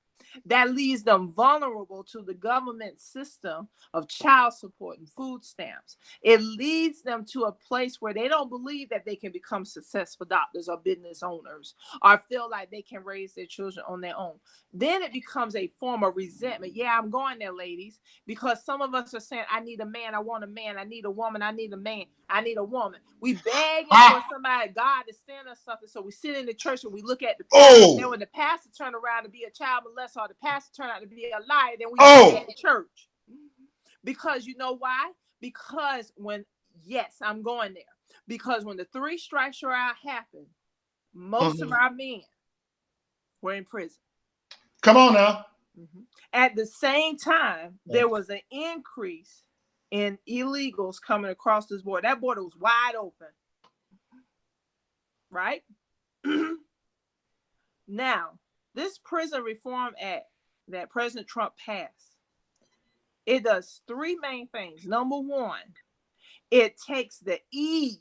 That leaves them vulnerable to the government system of child support and food stamps. It leads them to a place where they don't believe that they can become successful doctors or business owners or feel like they can raise their children on their own. Then it becomes a form of resentment. Yeah, I'm going there, ladies, because some of us are saying, I need a man, I want a man, I need a woman, I need a man, I need a woman. We begging for somebody, God, to send us something. So we sit in the church and we look at the pastor. Then when the pastor turn around to be a child molester or the pastor turn out to be a liar, then we look at the church. Because you know why? Because I'm going there. Because when the 3 strikes you're out happened, most of our men were in prison.
Come on now.
At the same time, there was an increase in illegals coming across this border. That border was wide open. Right? Now, this Prison Reform Act that President Trump passed, it does 3 main things. Number 1, it takes the ease.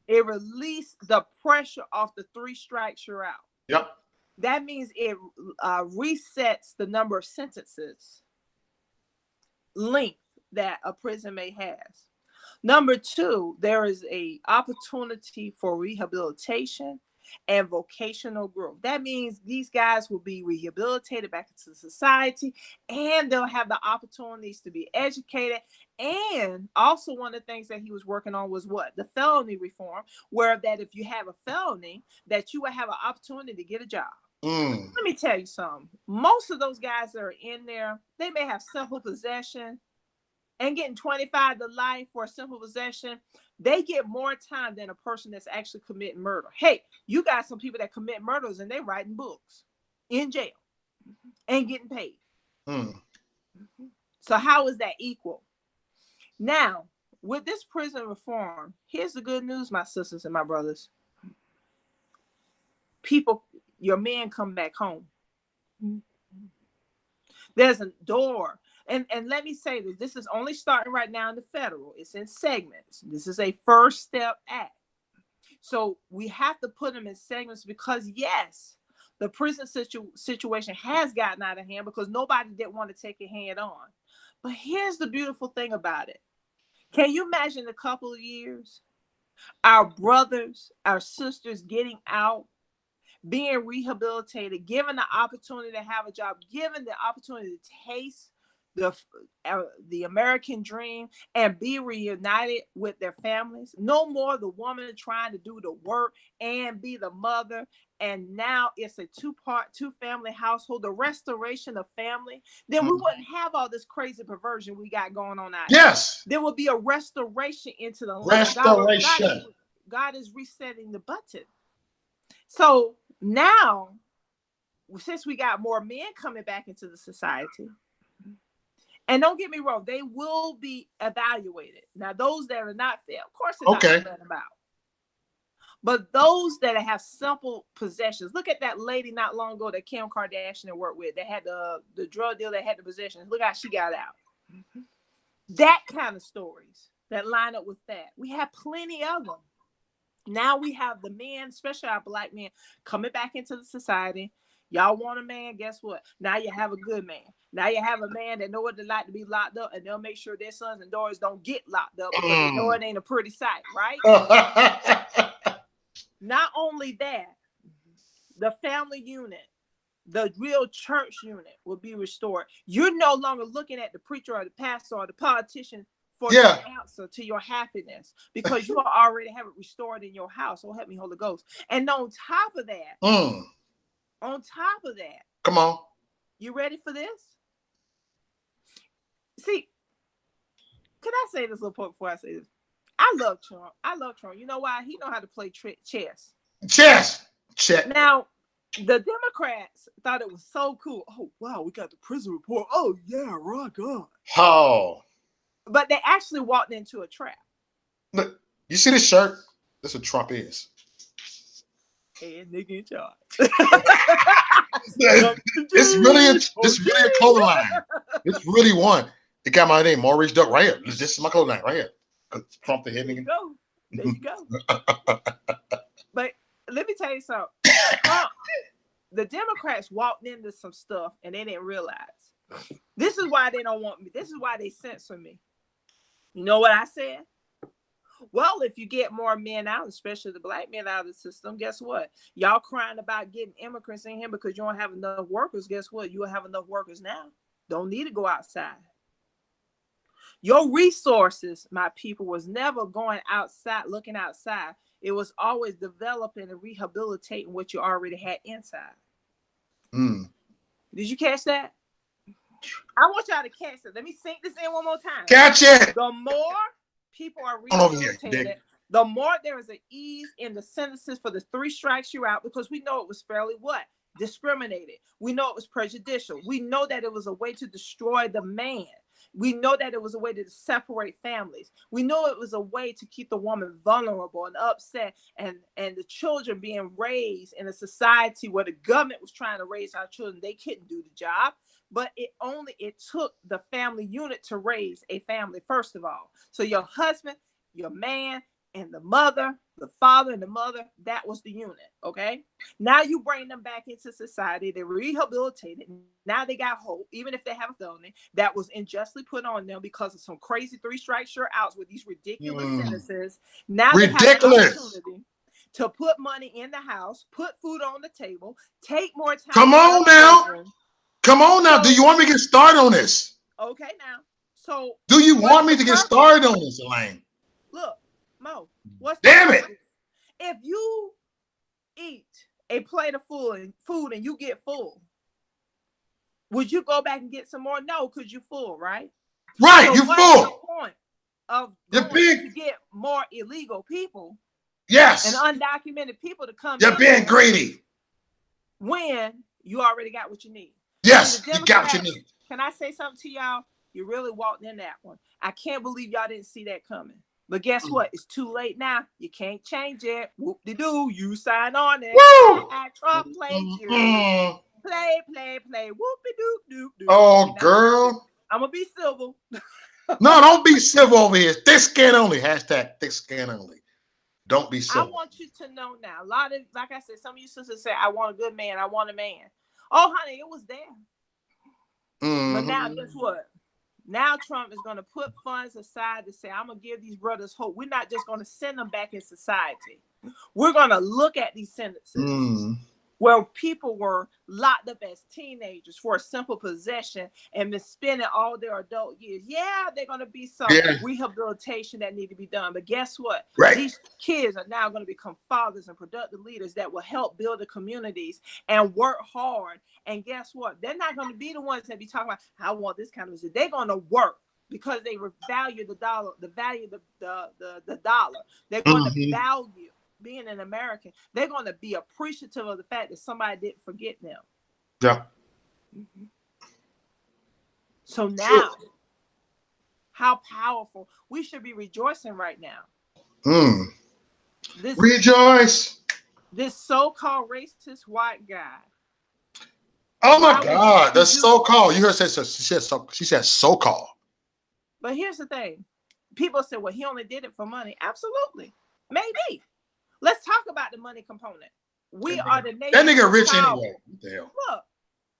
It releases the pressure off the 3 strikes you're out.
Yep.
That means it resets the number of sentences length that a prison may have. Number 2, there is a opportunity for rehabilitation and vocational growth. That means these guys will be rehabilitated back into society, and they'll have the opportunities to be educated. And also one of the things that he was working on was what? The felony reform, where that if you have a felony, that you will have an opportunity to get a job. Let me tell you something. Most of those guys that are in there, they may have simple possession, and getting 25 to life for a simple possession, they get more time than a person that's actually committing murder. Hey, you got some people that commit murders and they writing books in jail and getting paid. So how is that equal? Now, with this prison reform, here's the good news, my sisters and my brothers. Your men come back home. There's a door. And let me say this is only starting right now in the federal. It's in segments. This is a First Step Act. So we have to put them in segments because, yes, The prison situation has gotten out of hand because nobody didn't want to take it head on. But here's the beautiful thing about it. Can you imagine a couple of years, our brothers, our sisters getting out, being rehabilitated, given the opportunity to have a job, given the opportunity to taste the American dream and be reunited with their families? No more the woman trying to do the work and be the mother. And now it's a two family household, the restoration of family. Then we wouldn't have all this crazy perversion we got going on out here.
Yes.
There will be a restoration into the land.
Restoration.
God is resetting the button. So now, since we got more men coming back into the society, and don't get me wrong, they will be evaluated. Now, those that are not fit, of course, they're not going to let them out. But those that have simple possessions, look at that lady not long ago that Kim Kardashian worked with. They had the drug deal that had the possessions. Look how she got out. That kind of stories that line up with that. We have plenty of them. Now we have the men, especially our black men, coming back into the society. Y'all want a man? Guess what? Now you have a good man. Now you have a man that know what it's like to be locked up, and they'll make sure their sons and daughters don't get locked up because they know it ain't a pretty sight, right? Not only that, the family unit, the real church unit will be restored. You're no longer looking at the preacher or the pastor or the politician for your answer to your happiness, because you already have it restored in your house. Oh, help me, Holy Ghost. And on top of that,
come on.
You ready for this? See, can I say this little point before I say this? I love Trump. You know why? He know how to play chess.
Check.
Now, the Democrats thought it was so cool. Oh, wow, we got the prison report. Oh, yeah, rock on.
Oh.
But they actually walked into a trap.
Look, you see this shirt? That's what Trump is.
And nigga in charge.
It's really a clothing line. It's really one. It got my name, Maurice Duck, right here. This is my clothing line right here. Trump the head nigga.
There you go. But let me tell you something. The Democrats walked into some stuff and they didn't realize. This is why they don't want me. This is why they censor me. You know what I said? Well, if you get more men out, especially the black men out of the system, guess what? Y'all crying about getting immigrants in here because you don't have enough workers. Guess what? You will have enough workers now. Don't need to go outside. Your resources, my people, was never going outside, looking outside. It was always developing and rehabilitating what you already had inside. Did you catch that? I want y'all to catch it. Let me sink this in one more time.
Catch it.
The more people are rehabilitated, the more there is an ease in the sentences for the 3 strikes you're out, because we know it was fairly what? Discriminated. We know it was prejudicial. We know that it was a way to destroy the man. We know that it was a way to separate families. We know it was a way to keep the woman vulnerable and upset, and the children being raised in a society where the government was trying to raise our children. They couldn't do the job, but it took the family unit to raise a family, first of all. So your husband, your man, and the mother, the father and the mother, that was the unit, okay? Now you bring them back into society. They're rehabilitated. Now they got hope, even if they have a felony that was unjustly put on them because of some crazy 3 strikes you're out with these ridiculous sentences. Now they have the opportunity to put money in the house, put food on the table, take more time.
Come on now. Do you want me to get started on this?
Okay, now. So
do you want me to get started on this, Elaine?
Look, Mo, what's
damn it?
If you eat a plate of food and you get full, would you go back and get some more? No, because you're full, right?
Right, so you're full.
The point of to get more illegal people,
yes,
and undocumented people to come.
You're being greedy
when you already got what you need.
Yes, you got what you need.
Can I say something to y'all? You really walked in that one. I can't believe y'all didn't see that coming. But guess what? It's too late now. You can't change it. Whoop-de-doo. You sign on it.
Woo!
Trump played you. Play. Whoop-de-doo-doo-doo.
Oh, girl.
I'm going to be civil.
No, don't be civil over here. Thick skin only. Hashtag thick skin only. Don't be
I
silly.
want you to know now. A lot of, like I said, some of you sisters say, I want a good man. I want a man. Oh, honey, it was there. But now,
Mm-hmm.
guess what? Now Trump is going to put funds aside to say, I'm going to give these brothers hope. We're not just going to send them back in society. We're going to look at these sentences
Mm.
where people were locked up as teenagers for a simple possession and been spending all their adult years. Yeah, they're going to be some
Yeah.
rehabilitation that need to be done. But guess what?
Right.
These kids are now going to become fathers and productive leaders that will help build the communities and work hard. And guess what? They're not going to be the ones that be talking about, I want this kind of music. They're going to work because they value the dollar, the value the dollar. They're going to
Mm-hmm.
value being an American. They're going to be appreciative of the fact that somebody didn't forget them.
Yeah.
Mm-hmm. So
Sure.
now, how powerful. We should be rejoicing right now.
Mm.
This
Rejoice.
this so-called racist white guy.
Oh my
Why
God. The
would you?
so-called. You heard her say she said so. She said so-called.
But here's the thing. People say, well, he only did it for money. Absolutely. Maybe. Let's talk about the money component. We are the
That
nation
nigga
most
rich
powerful.
anyway. What the hell?
Look,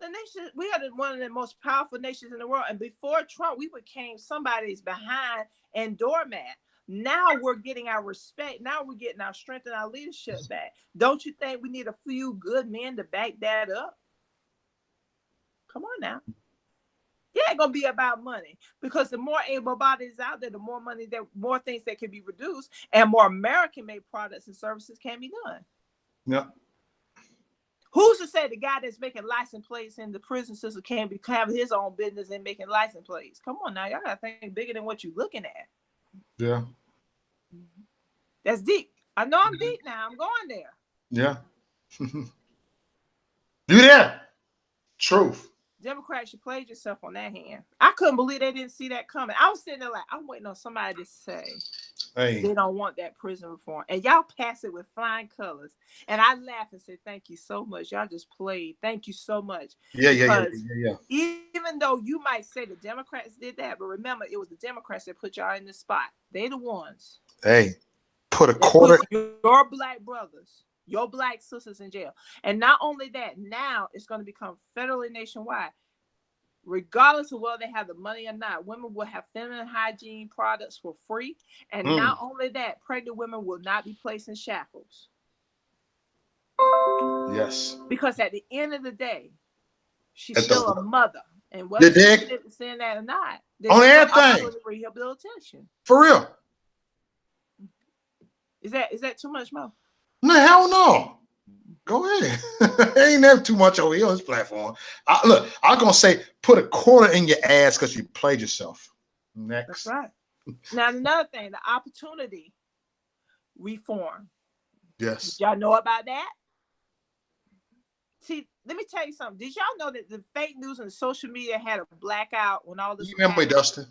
the nation, we are one of the most powerful nations in the world. And before Trump, we became somebody's behind and doormat. Now we're getting our respect. Now we're getting our strength and our leadership back. Don't you think we need a few good men to back that up? Come on now. Yeah, it's gonna be about money because the more able bodies out there, the more money, that more things that can be reduced, and more American-made products and services can be done.
Yeah.
Who's to say the guy that's making license plates in the prison system can't be having his own business and making license plates? Come on now, y'all gotta think bigger than what you're looking at.
Yeah.
That's deep. I know I'm deep now. I'm going there.
Yeah. You there? Truth.
Democrats, you played yourself on that hand. I couldn't believe they didn't see that coming. I was sitting there like, I'm waiting on somebody to say
Hey.
they don't want that prison reform. And y'all pass it with flying colors. And I laugh and say, thank you so much. Y'all just played. Thank you so much.
Yeah.
Because
Yeah.
even though you might say the Democrats did that, but remember, it was the Democrats that put y'all in this spot. They the ones
Hey. Put a
that
quarter.
put your black brothers, your black sisters in jail. And not only that, now it's going to become federally nationwide. Regardless of whether they have the money or not, women will have feminine hygiene products for free. And not only that, pregnant women will not be placed in shackles.
Yes.
Because at the end of the day, she's
At
still
the
a mother. And
you
whether she's
dig?
saying that or not, there's
On
still
everything.
opportunity for rehabilitation.
For real.
Is that too much more?
No, hell no. Go ahead. Ain't never too much over here on this platform. Look, I'm gonna say put a quarter in your ass because you played yourself.
That's
Next.
right. Now, another thing, the opportunity reform.
Yes.
Y'all know about that? See, let me tell you something. Did y'all know that the fake news and social media had a blackout when all this
You
was
remember
happening?
Dustin?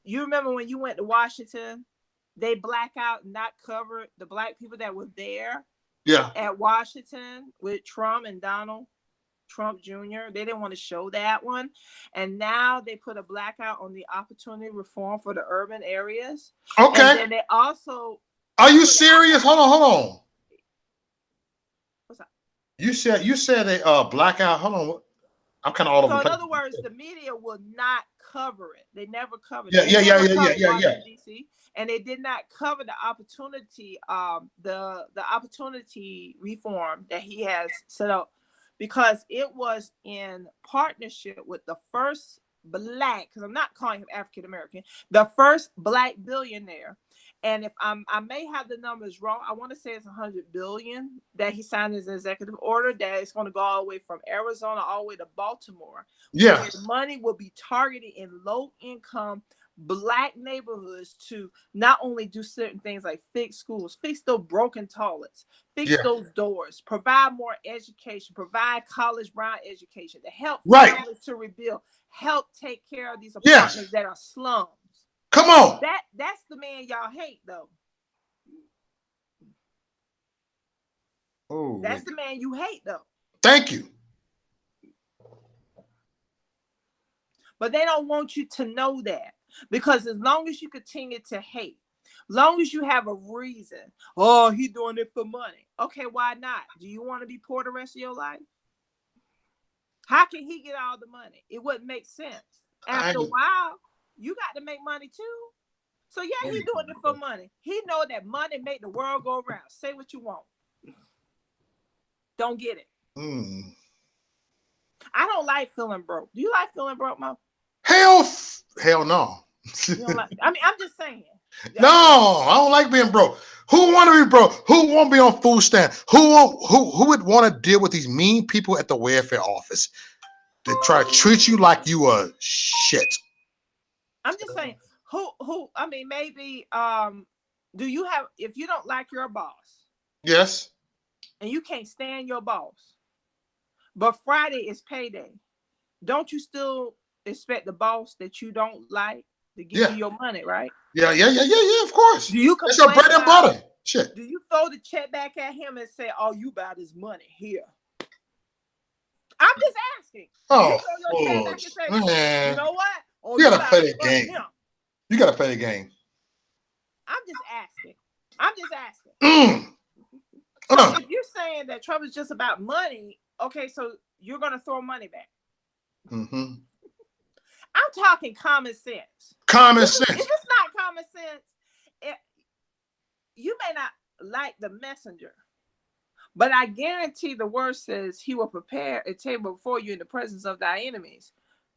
You remember when you went to Washington, they black out and not cover the black people that were there
Yeah.
at Washington with Trump and Donald Trump Jr. They didn't want to show that one. And now they put a blackout on the opportunity reform for the urban areas.
Okay.
And then they also...
Are you serious? Hold on.
What's up?
You said a blackout. Hold on. I'm kind of all over
So
the
in
place.
other words, the media will not cover it. They never covered
Yeah,
it. They never covered
yeah.
Washington, D.C. And they did not cover the opportunity, the opportunity reform that he has set up, because it was in partnership with the first black, because I'm not calling him African American, the first black billionaire. And if I may have the numbers wrong, I want to say it's 100 billion that he signed as an executive order that is going to go all the way from Arizona all the way to Baltimore.
Yeah.
Where money will be targeted in low income black neighborhoods to not only do certain things like fix schools, fix those broken toilets, fix those doors, provide more education, provide college bound education to help families to rebuild, help take care of these apartments that are slums.
Come on.
That's the man y'all hate, though.
Oh,
that's the man you hate, though.
Thank you.
But they don't want you to know that, because as long as you continue to hate, Long as you have a reason. Oh, he doing it for money. Okay, why not? Do you want to be poor the rest of your life? How can he get all the money? It wouldn't make sense. After a while, you got to make money too. So yeah, he doing it for money. He know that money make the world go around. Say what you want. Don't get it. I don't like feeling broke. Do you like feeling broke, Mo?
Hell no.
You don't like, I mean, I'm just saying.
No, I don't like being broke. Who want to be broke? Who want to be on food stamp? Who would want to deal with these mean people at the welfare office that try to treat you like you are shit?
I'm just saying. Who? I mean, maybe. Do you have? If you don't like your boss,
yes,
and you can't stand your boss, but Friday is payday, don't you still expect the boss that you don't like to give you your money, right?
Yeah. Of course.
Do you
That's your bread and butter. Shit.
Do you throw the check back at him and say, "All you about is money here"? I'm just asking.
Oh,
you throw your check back and say,
man.
You know what? Oh,
you gotta play the game.
Him.
You gotta play the game.
I'm just asking. So if you're saying that trouble is just about money, okay, so you're gonna throw money back.
Mm-hmm.
I'm talking common sense.
Common sense.
If it's not common sense, you may not like the messenger, but I guarantee the word says he will prepare a table before you in the presence of thy enemies.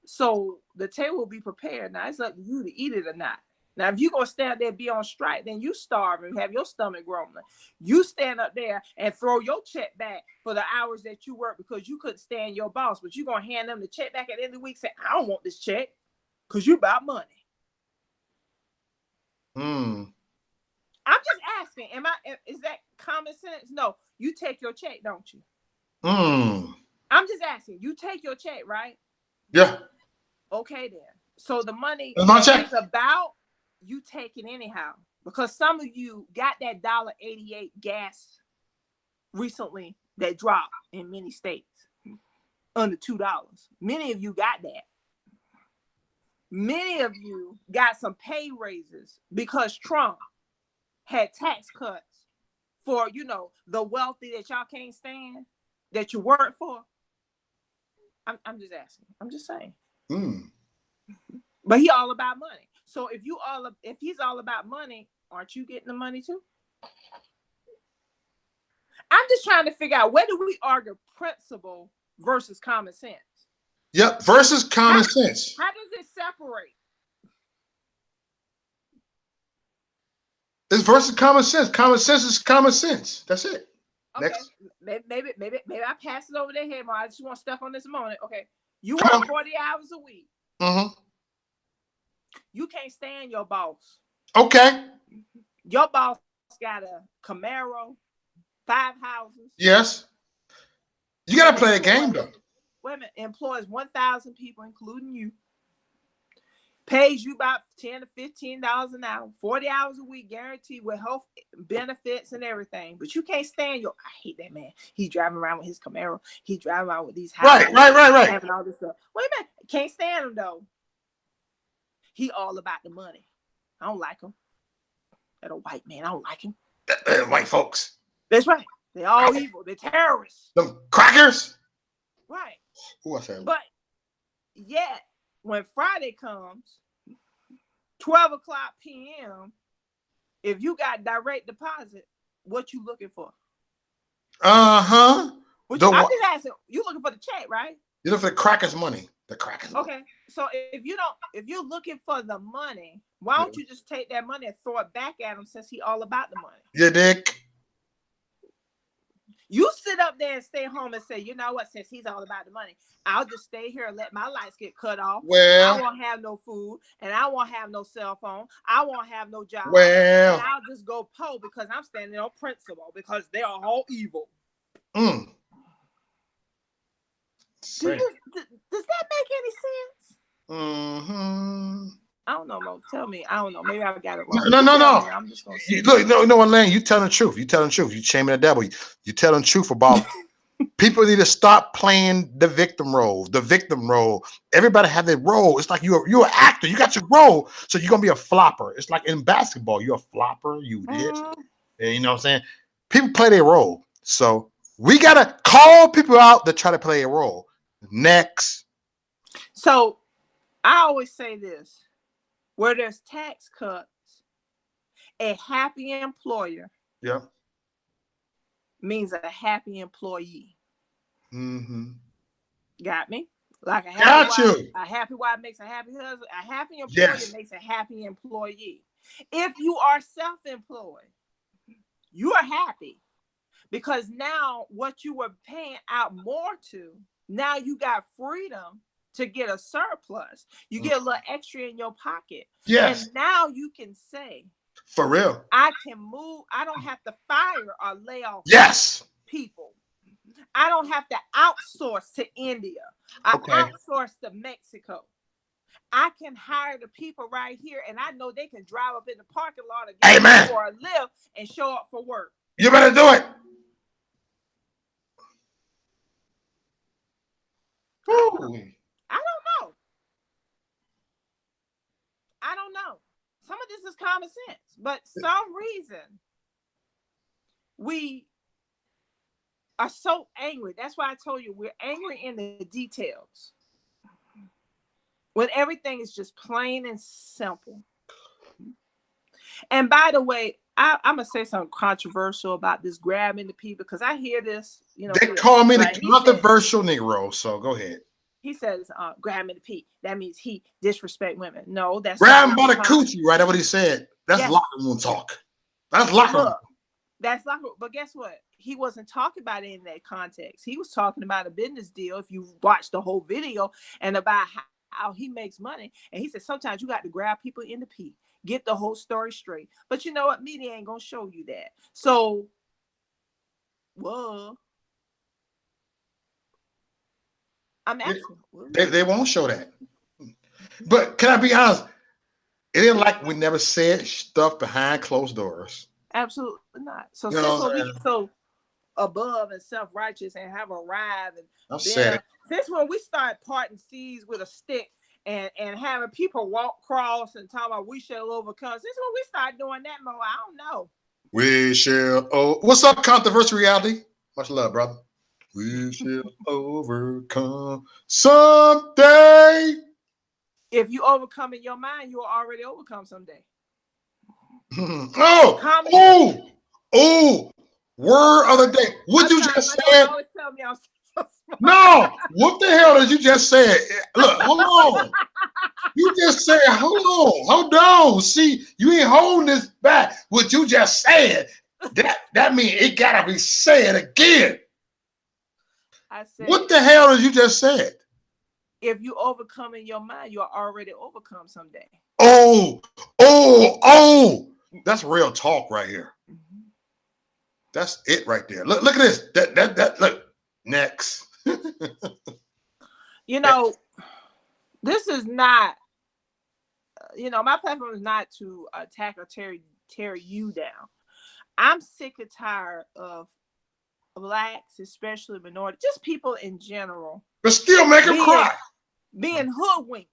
So the table will be prepared. Now it's up to you to eat it or not. Now, if you're going to stand there and be on strike, then you starve and have your stomach grumbling. You stand up there and throw your check back for the hours that you work because you couldn't stand your boss, but you're going to hand them the check back at the end of the week and say, I don't want this check because you about money. I'm just asking, is that common sense? No, you take your check, don't you? I'm just asking, you take your check, right?
Yeah.
Okay, then. So the money
is
about, you take it anyhow. Because some of you got that $1.88 gas recently that dropped in many states under $2. Many of you got that. Many of you got some pay raises because Trump had tax cuts for, the wealthy that y'all can't stand, that you work for. I'm just asking. I'm just saying. But he all about money. So if he's all about money, aren't you getting the money too? I'm just trying to figure out, where do we argue principle versus common sense?
Yep, versus common sense.
How does it separate?
It's versus common sense. Common sense is common sense. That's it.
Okay.
Next.
Maybe I pass it over their head, but I just want stuff on this moment. Okay. You work 40 hours a week. You can't stand your boss.
Okay.
Your boss got a Camaro, 5 houses.
Yes. You got to play the game, though.
Wait a minute. Employs 1,000 people, including you. Pays you about $10 to $15 an hour, 40 hours a week, guaranteed with health benefits and everything. But you can't stand I hate that man. He's driving around with his Camaro. He's driving around with these houses.
Right.
Having all this stuff. Wait a minute. Can't stand him, though. He all about the money. I don't like him. That a white man. I don't like him.
White folks.
That's right. They're all evil. They're terrorists.
Them crackers.
Right.
Who I said?
But yet, when Friday comes, 12 o'clock p.m., if you got direct deposit, what you looking for?
I'm
just asking. You looking for the check, right?
You're looking for the crackers' money. The crackers.
Okay. So if you're looking for the money, why don't you just take that money and throw it back at him, since he all about the money?
Yeah, Dick.
You sit up there and stay home and say, you know what, since he's all about the money, I'll just stay here and let my lights get cut off.
Well,
I won't have no food, and I won't have no cell phone. I won't have no job.
Well,
and I'll just go poor because I'm standing on principle, because they're all evil.
Does
that make any sense? I don't know, Mo. Tell me. I don't know. Maybe I got it wrong.
No.
I'm just gonna
look, no, Elaine, you telling the truth. You telling the truth. You shaming the devil. You telling the truth about People need to stop playing the victim role. The victim role. Everybody have their role. It's like you're an actor. You got your role, so you're gonna be a flopper. It's like in basketball. You're a flopper. You this.
Mhm.
And you know what I'm saying? People play their role. So we gotta call people out that try to play a role. Next.
So I always say this: where there's tax cuts, a happy employer
Yeah.
means a happy employee.
Mm-hmm.
Got me? Like
Got you.
a happy wife makes a happy husband, a happy employer
Yes.
makes a happy employee. If you are self-employed, you are happy because now what you were paying out more to, now you got freedom to get a surplus. You get a little extra in your pocket.
Yes.
And now you can say,
For real.
I can move. I don't have to fire or lay off
Yes.
people. I don't have to outsource to India. I
Okay.
outsource to Mexico. I can hire the people right here, and I know they can drive up in the parking lot or get
Amen.
for a lift and show up for work.
You better do it.
I don't know.
Woo.
I don't know. I don't know. Some of this is common sense, but some reason we are so angry. That's why I told you we're angry in the details. When everything is just plain and simple. And by the way, I'm gonna say something controversial about this grabbing the people because I hear this,
They
here.
call me the
Right?
controversial Negro, so go ahead.
He says, grabbing the pee. That means he disrespect women. No, that's
Grab
not
him
what
by
I'm
the
talking.
coochie, right? That's what he said. That's
Yes.
locker room talk. That's locker room.
Look, that's locker room. But guess what? He wasn't talking about it in that context. He was talking about a business deal. If you watch the whole video and about how he makes money, and he said sometimes you got to grab people in the pee, get the whole story straight. But you know what? Media ain't gonna show you that. So, well, I'm asking.
They won't show that. But can I be honest? It ain't like we never said stuff behind closed doors.
Absolutely not. So
You know
since
what
when
I'm
we
saying?
get so above and self-righteous and have arrived and
I've said
then
it.
since when we start parting seas with a stick and having people walk across and talking about we shall overcome, since when we start doing that more, I don't know.
We shall. Oh, what's up, controversial reality? Much love, brother. We shall overcome someday.
If you overcome in your mind, you'll already overcome someday.
Oh,
Common sense.
oh, oh.
I'm
Word of the
sorry.
day. What
I'm
you
sorry.
just
My daughter
said.
always tell me I'm so smart.
No, what the hell did you just say? Look, hold on. You just said, hold on. See, you ain't holding this back. What you just said, that means it gotta be said again.
I
What
said,
the hell did you just said?
if you overcome in your mind, you'll already overcome someday.
Oh, oh, oh. That's real talk right here.
Mm-hmm.
That's it right there. Look at this. That look. Next.
You know, this is not, my platform is not to attack or tear you down. I'm sick and tired of blacks, especially minority, just people in general,
But still make him
being
cry.
hoodwinked.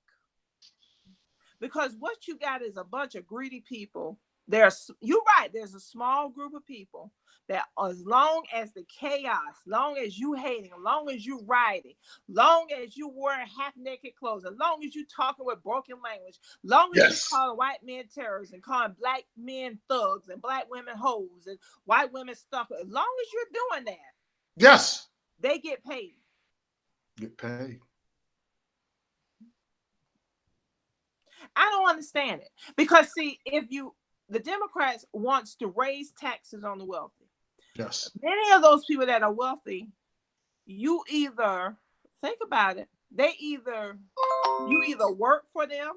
Because what you got is a bunch of greedy people. You're right. There's a small group of people that, as long as the chaos, long as you hating, long as you rioting, long as you wearing half naked clothes, as long as you talking with broken language, long as you
Yes.
calling white men terrorists and calling black men thugs and black women hoes and white women stuff, as long as you're doing that,
Yes.
they get paid.
Get paid.
I don't understand it because see, the Democrats wants to raise taxes on the wealthy.
Yes.
Many of those people that are wealthy, you either think about it, you either work for them,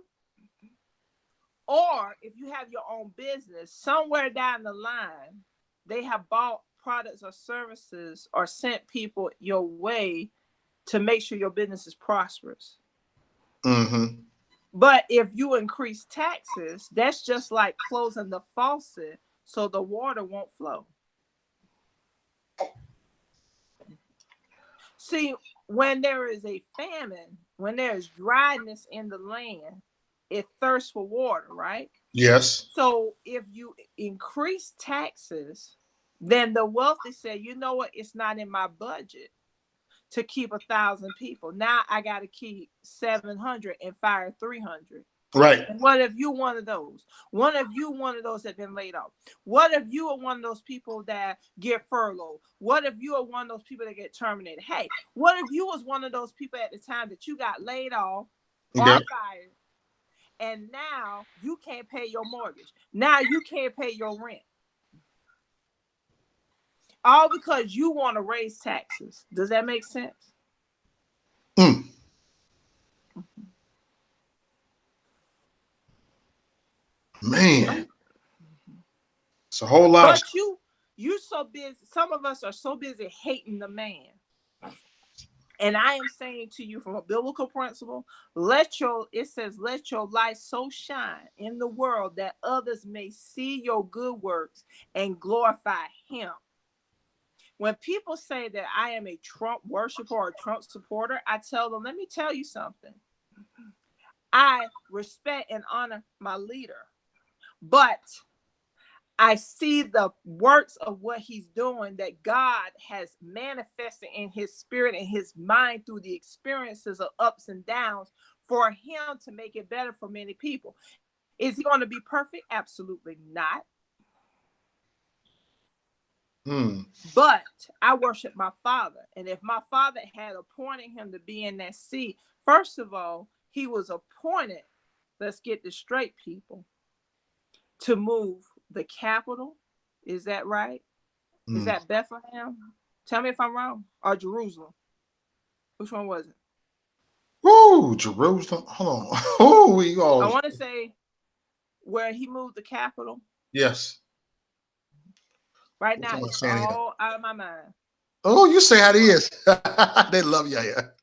or if you have your own business, somewhere down the line, they have bought products or services or sent people your way to make sure your business is prosperous.
Mm-hmm.
But if you increase taxes, that's just like closing the faucet so the water won't flow. See, when there is a famine, when there is dryness in the land, it thirsts for water, right?
Yes.
So if you increase taxes, then the wealthy say, you know what, it's not in my budget to keep 1,000 people. Now I got to keep 700 and fire 300.
Right.
And what if you one of those? What if you one of those that been laid off? What if you are one of those people that get furloughed? What if you are one of those people that get terminated? Hey, what if you was one of those people at the time that you got laid off or
Yeah.
fired, and now you can't pay your mortgage? Now you can't pay your rent. All because you want to raise taxes. Does that make sense?
Mm. Man, it's a whole lot of.
But you so busy. Some of us are so busy hating the man. And I am saying to you from a biblical principle, it says, let your light so shine in the world that others may see your good works and glorify him. When people say that I am a Trump worshiper or a Trump supporter, I tell them, let me tell you something. I respect and honor my leader, but I see the works of what he's doing that God has manifested in his spirit and his mind through the experiences of ups and downs for him to make it better for many people. Is he going to be perfect? Absolutely not. But I worship my father. And if my father had appointed him to be in that seat, first of all, he was appointed, let's get this straight, people, to move the capital. Is that right? Is that Bethlehem? Tell me if I'm wrong. Or Jerusalem. Which one was it?
Ooh, Jerusalem. Hold on. Oh, we
I
all.
want to say where he moved the capital.
Yes.
Right
What
now,
am I
it's
saying here?
all out of my mind.
Oh, you say how it is. They love you here.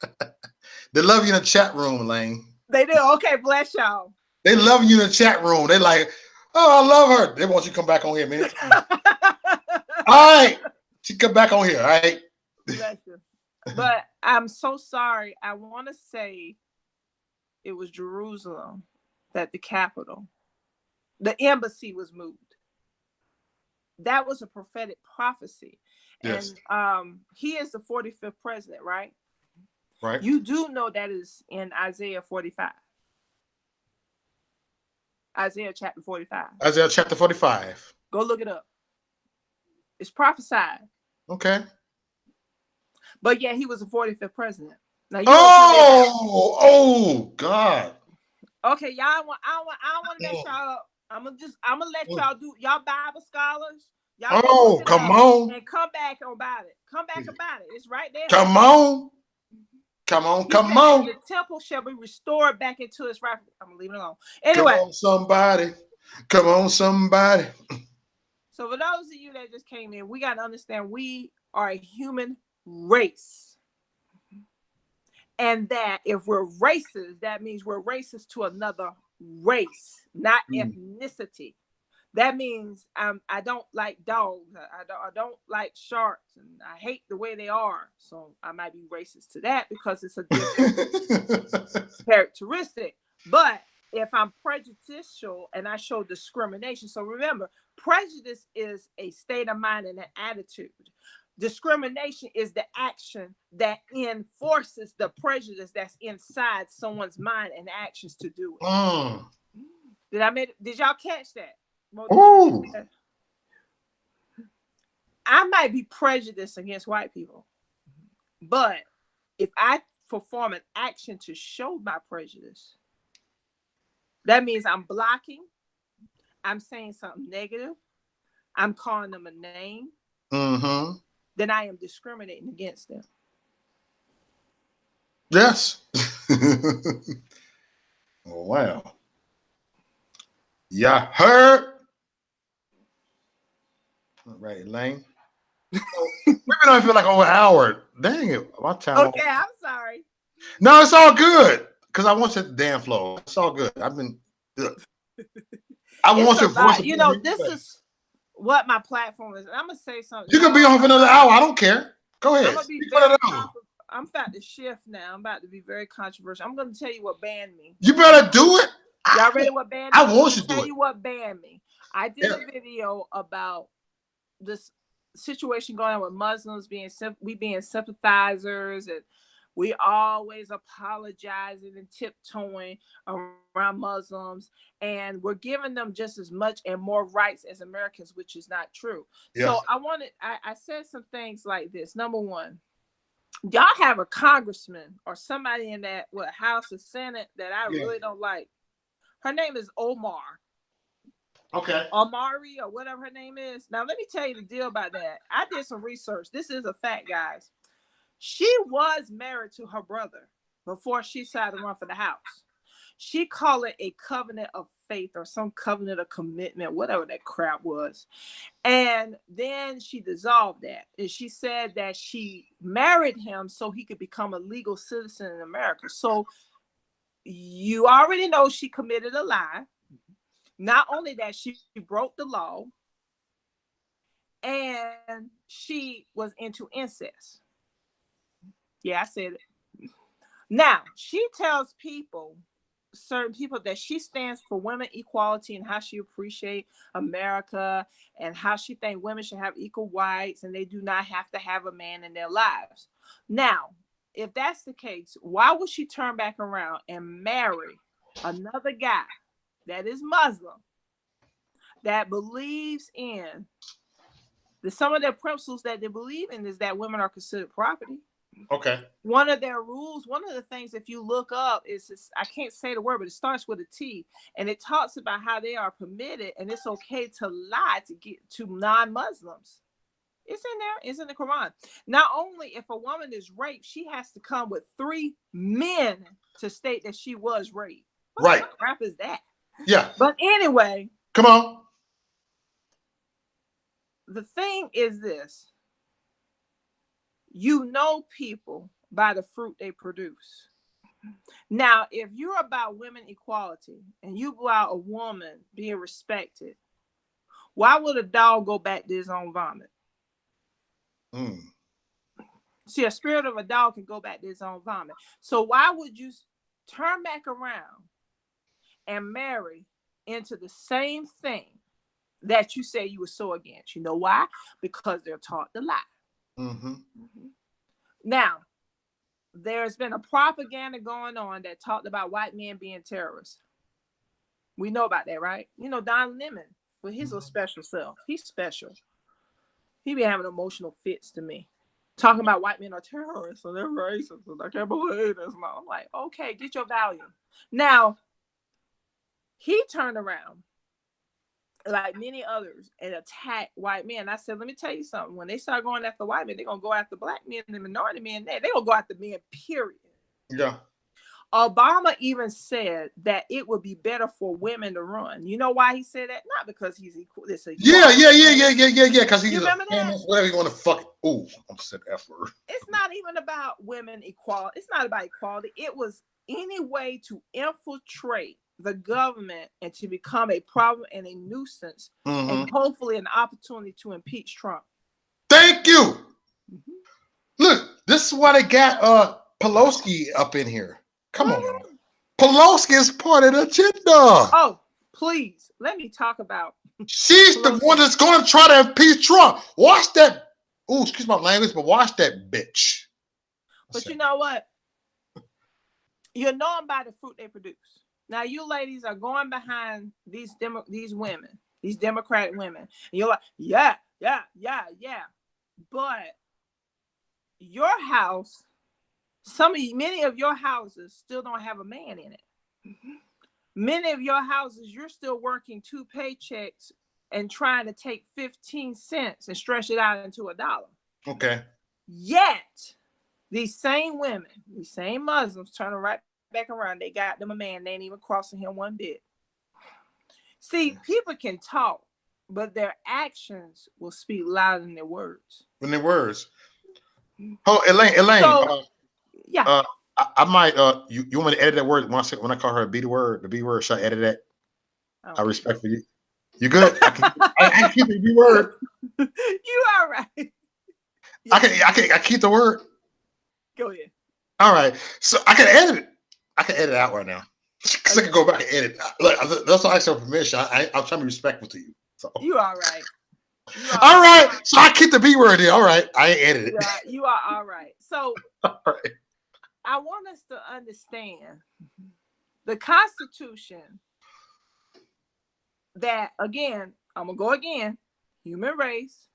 They love you in the chat room, Elaine.
They do. Okay, bless y'all.
They love you in the chat room. They like, oh, I love her. They want you to come back on here, man. All right. She come back on here. All right.
Bless you. But I'm so sorry. I want to say it was Jerusalem that the capital, the embassy was moved. That was a prophetic prophecy.
Yes.
And he is the 45th president, right?
Right.
You do know that is in Isaiah 45. Isaiah chapter 45.
Isaiah chapter 45.
Go look it up. It's prophesied.
Okay.
But yeah, he was the 45th president. Now you don't put me in that.
Oh, God.
Okay, y'all. I don't want to mess y'all up. I'm gonna let y'all do y'all Bible scholars. Y'all go look
Oh,
it
come
up
on.
and come back about it. Come back about it. It's right there.
Come on. Come on.
He
Come
said that
on.
the temple shall be restored back into its right. I'm gonna leave it alone.
Come
Anyway,
on, somebody. Come on, somebody.
so for those of you that just came in, we got to understand we are a human race. And that if we're racist, that means we're racist to another race, not ethnicity. That means I don't like dogs. I don't like sharks, and I hate the way they are. So I might be racist to that because it's a different characteristic. But if I'm prejudicial and I show discrimination, so remember, prejudice is a state of mind and an attitude. Discrimination is the action that enforces the prejudice that's inside someone's mind and actions to do it. Did y'all catch that?
Ooh.
I might be prejudiced against white people, but if I perform an action to show my prejudice, that means I'm blocking, I'm saying something negative, I'm calling them a name, then I am discriminating against them.
Yes. Oh, wow. Yeah, heard. All right, Elaine. We've been on feel like over an hour. Dang it. My time.
Okay, I'm sorry.
No, it's all good. Because I want your damn flow. It's all good. I want your voice.
You know, this is what my platform is. And I'm gonna say something.
You can be on for another hour. I don't care. Go ahead.
I'm gonna be very I'm about to shift now. I'm about to be very controversial. I'm going to tell you what banned me.
You better do it.
Y'all ready? What banned me?
I want you to
Tell
do it.
you what banned me. I did a video about this situation going on with Muslims being sympathizers, and we always apologizing and tiptoeing around Muslims, and we're giving them just as much and more rights as Americans, which is not true.
Yeah.
So I said some things like this. Number one, y'all have a congressman or somebody in that House or Senate that I really don't like. Her name is Omar.
Okay.
Amari or whatever her name is. Now, let me tell you the deal about that. I did some research. This is a fact, guys. She was married to her brother before she decided to run for the House. She called it a covenant of faith or some covenant of commitment, whatever that crap was. And then she dissolved that. And she said that she married him so he could become a legal citizen in America. So you already know she committed a lie. Not only that, she broke the law, and she was into incest. Yeah, I said it. Now, she tells certain people, that she stands for women equality and how she appreciates America and how she thinks women should have equal rights and they do not have to have a man in their lives. Now, if that's the case, why would she turn back around and marry another guy that is Muslim, that believes in some of their principles that they believe in is that women are considered property?
Okay.
One of their rules, one of the things, if you look up, is I can't say the word, but it starts with a T, and it talks about how they are permitted, and it's okay to lie to get to non-Muslims. It's in there. It's in the Quran. Not only if a woman is raped, she has to come with 3 men to state that she was raped. What crap is that?
Yeah.
But anyway,
come on.
The thing is this. You know people by the fruit they produce. Now, if you're about women equality and you allow a woman being respected, why would a dog go back to his own vomit? See, a spirit of a dog can go back to his own vomit. So why would you turn back around and marry into the same thing that you say you were so against? You know why? Because they're taught to lie. Now, there's been a propaganda going on that talked about white men being terrorists. We know about that, right? You know, Don Lemon with his little special self. He's special. He be having emotional fits to me, talking about white men are terrorists and they're racist and I can't believe this. I'm like, okay, get your value. Now, he turned around, like many others, and attacked white men. I said, let me tell you something. When they start going after white men, they're going to go after black men and minority men. They're going to go after men, period.
Yeah.
Obama even said that it would be better for women to run. You know why he said that? Not because he's equal.
Yeah. Because he's
remember that?
Whatever you want to fuck. Ooh, I'm saying F word.
It's not even about women equality. It's not about equality. It was any way to infiltrate the government and to become a problem and a nuisance, and hopefully an opportunity to impeach Trump.
Thank you. Look, this is why they got Pelosi up in here. Come on. Pelosi is part of the agenda.
Oh, please. Let me talk about.
She's Pelosi. The one that's going to try to impeach Trump. Watch that. Ooh, excuse my language, but watch that bitch.
But you know what? You know them by the fruit they produce. Now, you ladies are going behind these women, these Democratic women. And you're like, yeah. But your house, many of your houses still don't have a man in it. Many of your houses, you're still working 2 paychecks and trying to take 15 cents and stretch it out into $1.
Okay.
Yet, these same women, these same Muslims, turn right back around. They got them a man. They ain't even crossing him one bit. See, people can talk, but their actions will speak louder than their words.
Oh, Elaine.
So, yeah.
I might. You want me to edit that word when I call her a B word? The B word. Should I edit that? I respect for you. You good? I can keep the B word.
You all right?
I keep the word.
Go ahead.
All right. So I can edit it. I can edit it out right now. Because I can go back and edit. Look, that's why I asked for permission. I'm trying to be respectful to you. So.
You all right. You all
All
right.
right. So I keep the B word in. All right. I ain't edit it.
Yeah, you are all right. So
All right.
I want us to understand the Constitution that, again, I'm going to go again, human race,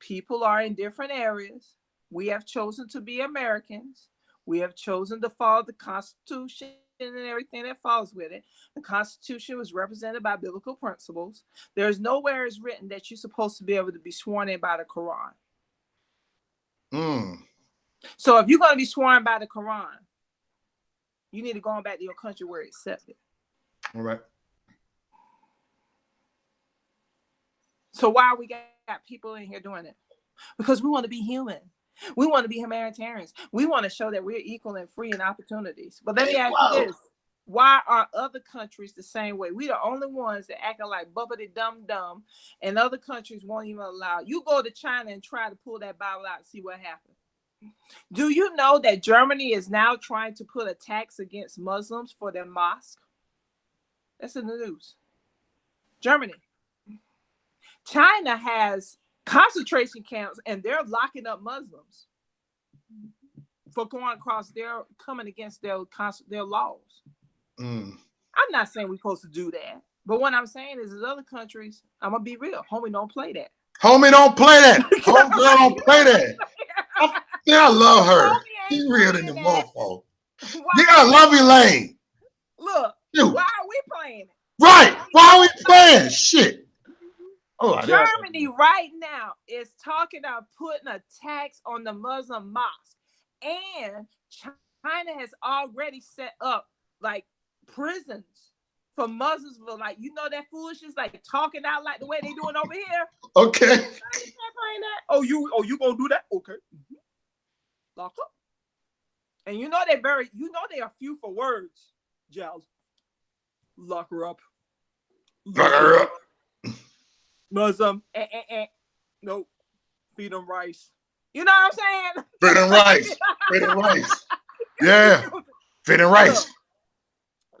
people are in different areas. We have chosen to be Americans. We have chosen to follow the Constitution and everything that falls with it. The Constitution was represented by biblical principles. There's nowhere is written that you're supposed to be able to be sworn in by the Quran. So if you're going to be sworn by the Quran, you need to go on back to your country where it's accepted.
All right.
So why we got people in here doing it? Because we want to be human. We want to be humanitarians. We want to show that we're equal and free in opportunities. But let me ask you this. Why are other countries the same way? We the only ones that acting like bubbly dumb, and other countries won't even allow. You go to China and try to pull that Bible out and see what happens. Do you know that Germany is now trying to put a tax against Muslims for their mosque? That's in the news. Germany. China has concentration camps and they're locking up Muslims for going across coming against their laws.
Mm.
I'm not saying we're supposed to do that, but what I'm saying is other countries, I'm gonna be real, homie, don't play that.
Homie, don't play that. Homie, girl, don't play that. I love her. She's real in the mofo. You gotta love Elaine.
Look, dude. Why are we playing it?
Right. Why are we playing? Shit.
Oh, Germany right now is talking about putting a tax on the Muslim mosque. And China has already set up like prisons for Muslims for like, you know, that foolishness, like talking out like the way they doing over here.
Okay.
Oh, you gonna do that? Okay. Lock up. And you know they are few for words, Giles. Lock her up.
Lock her up.
Muslim. Nope. Feed them rice. You know what I'm saying?
Feed them rice. Feed them rice. Yeah. Feed them rice.
Look,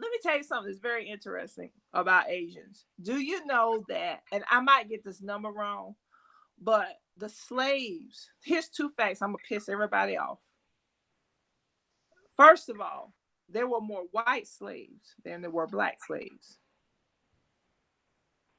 let me tell you something that's very interesting about Asians. Do you know that, and I might get this number wrong, but the slaves, here's two facts. I'm going to piss everybody off. First of all, there were more white slaves than there were black slaves.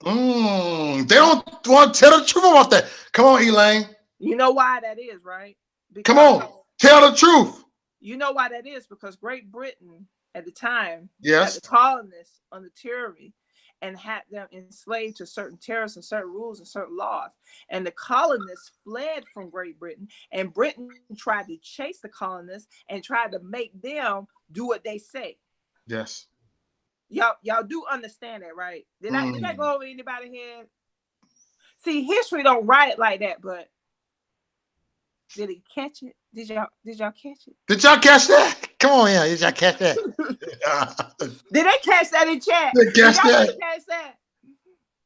They don't want to tell the truth about that. Come on, Elaine.
You know why that is, right?
Because, come on, tell the truth.
You know why that is? Because Great Britain at the time
had
the colonists under tyranny and had them enslaved to certain terrors and certain rules and certain laws. And the colonists fled from Great Britain, and Britain tried to chase the colonists and tried to make them do what they say.
Yes.
Y'all do understand that, right? Did I go over anybody's head? See, history don't write like that, but did it catch it? Did y'all catch it?
Did y'all catch that? Come on, yeah. Did y'all catch that?
Did they catch that in chat?
Did y'all catch
that?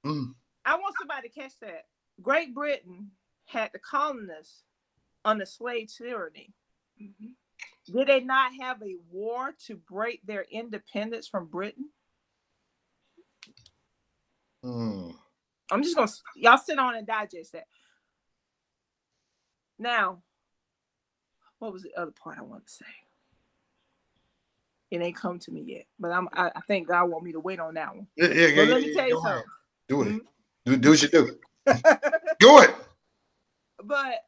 I want somebody to catch that. Great Britain had the colonists under slave tyranny. Did they not have a war to break their independence from Britain? I'm just gonna y'all sit on and digest that. Now, what was the other part I want to say? It ain't come to me yet, but I think God want me to wait on that one.
Yeah,
let me tell you something.
Do it. Do what you do. Do it.
But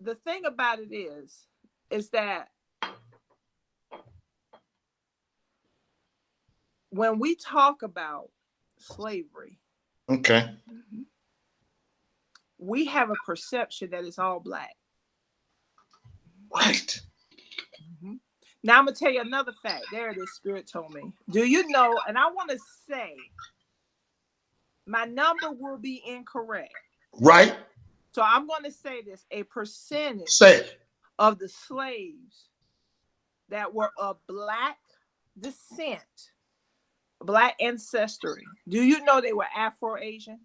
the thing about it is that when we talk about slavery,
okay,
we have a perception that it's all black.
Right.
Now I'm gonna tell you another fact. There it is. Spirit told me. Do you know? And I want to say, my number will be incorrect.
Right.
So I'm going to say this: a percentage of the slaves that were of black descent, black ancestry. Do you know they were Afro-Asian?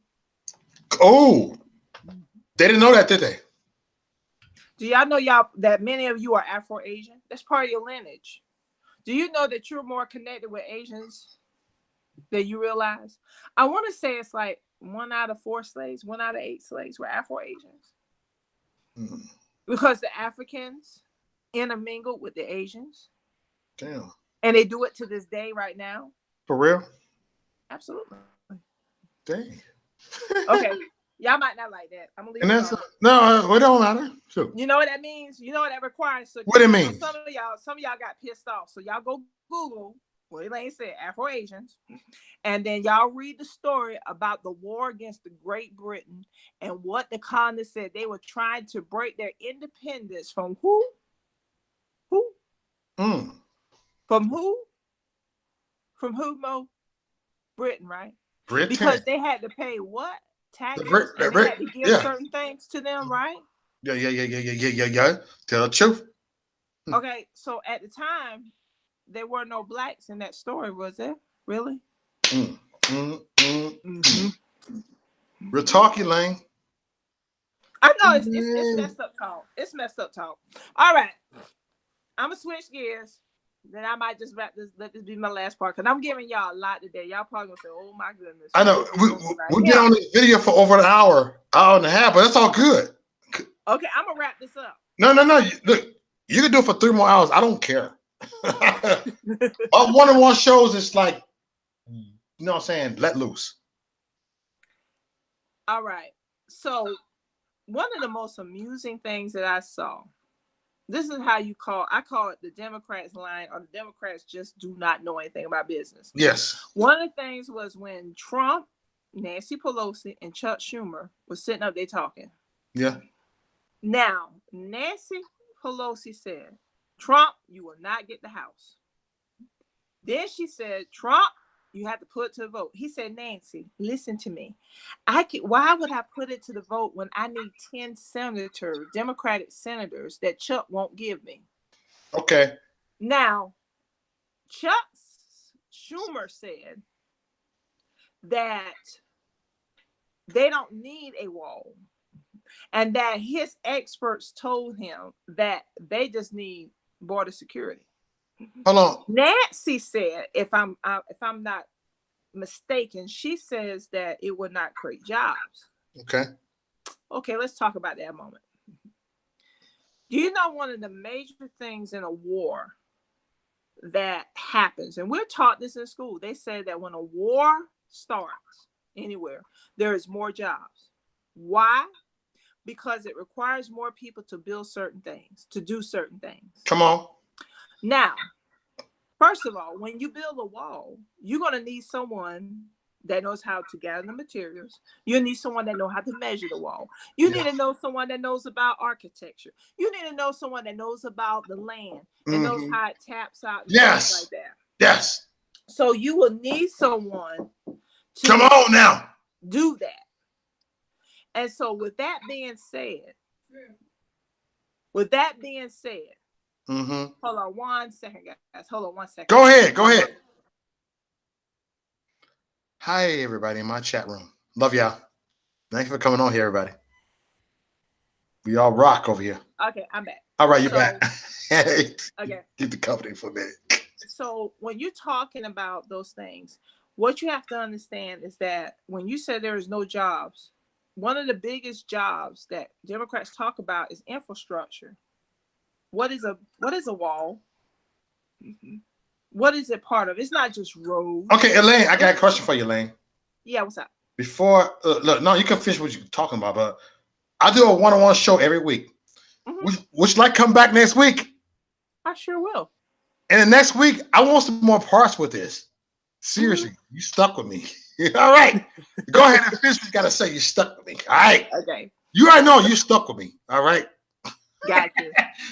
Oh, they didn't know that, did they?
Do y'all know y'all that many of you are Afro-Asian? That's part of your lineage. Do you know that you're more connected with Asians than you realize? I want to say it's like 1 out of 4 slaves, 1 out of 8 slaves were Afro-Asians.
Mm,
Because the Africans intermingled with the Asians.
damn.
And they do it to this day right now.
For real?
Absolutely.
Dang.
Okay. Y'all might not like that. I'm gonna leave
And
it
that's
alone.
no, it don't matter. Sure.
You know what that means? You know what that requires? So
What it
I know
means?
some of y'all got pissed off. So y'all go Google what Elaine said, Afro-Asians, and then y'all read the story about the war against the Great Britain and what the colonists said. They were trying to break their independence from who? Who?
Mm.
From who? From who, Mo? Britain, right?
Britain.
Because they had to pay what?
The
Taxes, and they had to give
yeah.
certain things to them, right?
Yeah. Tell the truth.
Okay, so at the time, there were no blacks in that story, was there? Really?
Mm,
Mm-hmm.
Real talk, Elaine.
I know it's messed up talk. It's messed up talk. All right, I'm gonna switch gears. Then I might just let this be my last part because I'm giving y'all a lot today. Y'all probably gonna say, "Oh my goodness."
I know
Right
we
here.
get on this video for over an hour and a half, but that's all good.
Okay, I'm gonna wrap this up.
No. Look, you can do it for 3 more hours. I don't care. Our one-on-one shows is like, you know what I'm saying, let loose.
All right. So one of the most amusing things that I saw. This is how I call it the Democrats line, or the Democrats just do not know anything about business.
Yes.
One of the things was when Trump, Nancy Pelosi, and Chuck Schumer was sitting up there talking.
Yeah.
Now, Nancy Pelosi said, Trump, you will not get the House. Then she said, Trump, you have to put it to the vote. He said, Nancy, listen to me. Why would I put it to the vote when I need 10 senators, Democratic senators, that Chuck won't give me?
Okay.
Now, Chuck Schumer said that they don't need a wall, and that his experts told him that they just need border security.
Hold on.
Nancy said, if I'm not mistaken, she says that it would not create jobs.
Okay.
Okay, let's talk about that a moment. Do you know one of the major things in a war that happens, and we're taught this in school, they say that when a war starts anywhere, there is more jobs. Why? Because it requires more people to build certain things, to do certain things.
Come on.
Now, first of all, when you build a wall, you're going to need someone that knows how to gather the materials. You need someone that knows how to measure the wall. You need to know someone that knows about architecture. You need to know someone that knows about the land and knows how it taps out and things like that.
Yes.
So you will need someone to
come on now
do that. And so with that being said, hold on 1 second, guys. Hold on 1 second.
Go ahead. Hi, everybody in my chat room. Love y'all. Thanks for coming on here, everybody. We all rock over here.
Okay, I'm back.
All right, you're back.
Okay.
Get the company for a minute.
So when you're talking about those things, what you have to understand is that when you say there is no jobs, one of the biggest jobs that Democrats talk about is infrastructure. What is a wall? What is it part of? It's not just roads.
Okay, Elaine, I got a question for you, Elaine.
Yeah, what's up?
Before, look, no, you can finish what you're talking about, but I do a one-on-one show every week. Would you like to come back next week?
I sure will.
And the next week, I want some more parts with this. Seriously, you stuck with me. All right. Go ahead and finish what you got to say. You stuck with me. All right.
Okay.
You already know you stuck with me. All right.
Gotcha.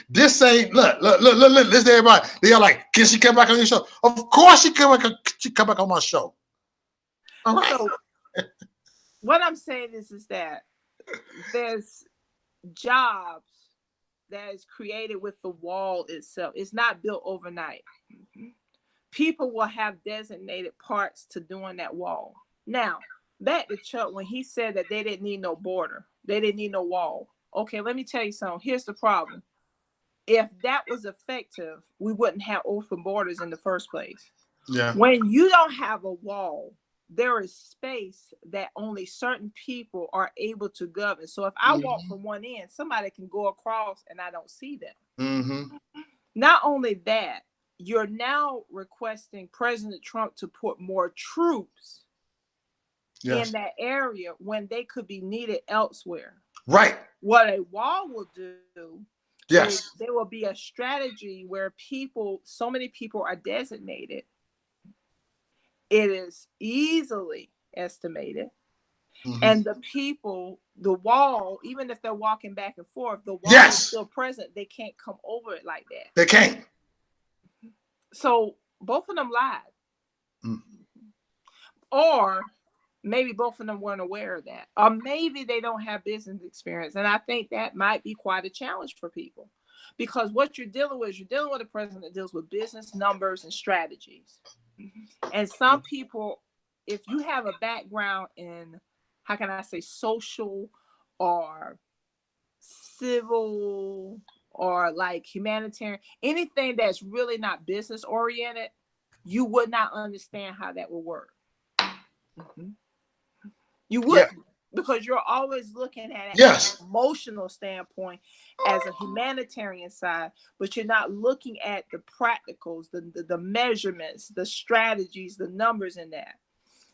This ain't look. Listen to everybody. They are like, can she come back on your show? Of course she come back on my show. All right.
So what I'm saying is that there's jobs that is created with the wall itself. It's not built overnight. People will have designated parts to doing that wall. Now, back to Chuck when he said that they didn't need no border, they didn't need no wall. Okay, let me tell you something. Here's the problem. If that was effective, we wouldn't have open borders in the first place.
Yeah.
When you don't have a wall, there is space that only certain people are able to govern. So if I walk
Mm-hmm.
from one end, somebody can go across and I don't see them.
Mm-hmm.
Not only that, you're now requesting President Trump to put more troops in
Yes.
that area when they could be needed elsewhere.
Right.
What a wall will do is
Yes.
there will be a strategy where people, so many people are designated. It is easily estimated.
Mm-hmm.
And the people, the wall, even if they're walking back and forth, the wall is
Yes.
still present. They can't come over it like that.
They can't.
So both of them lied.
Mm.
Or maybe both of them weren't aware of that. Or maybe they don't have business experience. And I think that might be quite a challenge for people. Because what you're dealing with a president that deals with business, numbers, and strategies. And some people, if you have a background in, how can I say, social or civil or like humanitarian, anything that's really not business oriented, you would not understand how that would work. Mhm. You
Yeah.
wouldn't, because you're always looking at it as an
Yes.
emotional standpoint, as a humanitarian side, but you're not looking at the practicals, the measurements, the strategies, the numbers in that.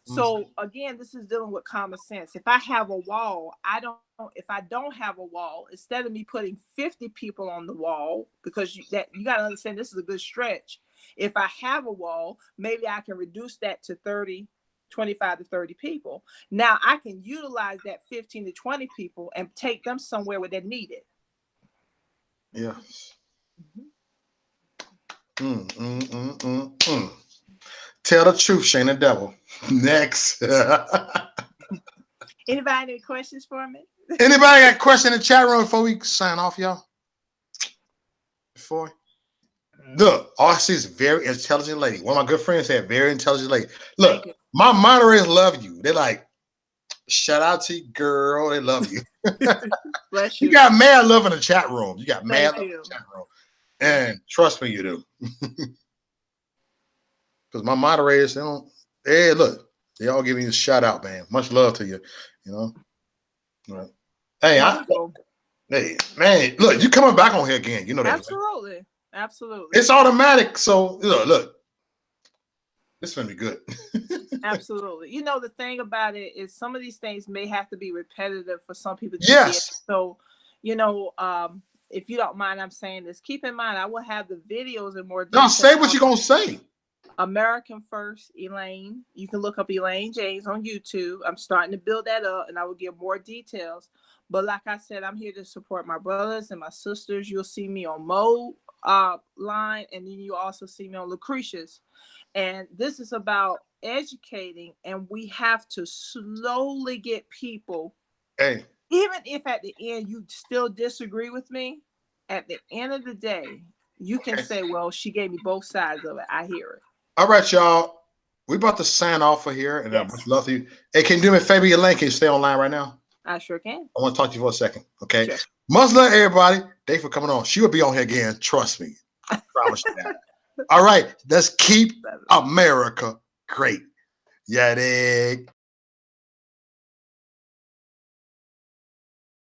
Mm-hmm.
So again, this is dealing with common sense. If I have a wall, I don't. If I don't have a wall, instead of me putting 50 people on the wall, because you got to understand this is a good stretch. If I have a wall, maybe I can reduce that to 30, 25 to 30 people. Now I can utilize that 15 to 20 people and take them somewhere where they're needed.
Yes.
Mhm.
Mm. Tell the truth, Shane the devil. Next.
Anybody any questions for me?
Anybody got a question in the chat room before we sign off, y'all? Before? Look, RC is a very intelligent lady. One of my good friends said, very intelligent lady.
Thank
Look,
you.
my moderators love you. They're like, shout out to you, girl. They love you.
Bless
You
you.
got mad love in the chat room. You got mad
Thank
love in
you.
the chat room.
Thank
And trust me, you do. Because my moderators, they don't, hey, look, they all giving you a shout out, man. Much love to you. You know? Right. Hey,
Wonderful.
hey, man, look, you coming back on here again. You know that, right?
Absolutely. Absolutely.
It's automatic. So look, this is gonna be good.
Absolutely. You know, the thing about it is some of these things may have to be repetitive for some people to get.
Yes.
So, you know, if you don't mind, I'm saying this. Keep in mind, I will have the videos in more
Now
detail
say what
on
you're gonna say.
American First Elaine. You can look up Elaine James on YouTube. I'm starting to build that up and I will give more details. But like I said, I'm here to support my brothers and my sisters. You'll see me on Mo line, and then you also see me on Lucretia's. And this is about educating, and we have to slowly get people,
Hey,
even if at the end you still disagree with me, at the end of the day, you can
okay.
say, well, she gave me both sides of it. I hear it.
All right, y'all. We about to sign off for here, and much
Yes,
love to you. Hey, can you do me a favor? Your link, can you stay online right now?
I sure can.
I want to talk to you for a second. Okay.
Sure.
Much love, everybody. Thanks for coming on. She will be on here again. Trust me. I promise you that. All right. Let's keep America great. Yeah, dig.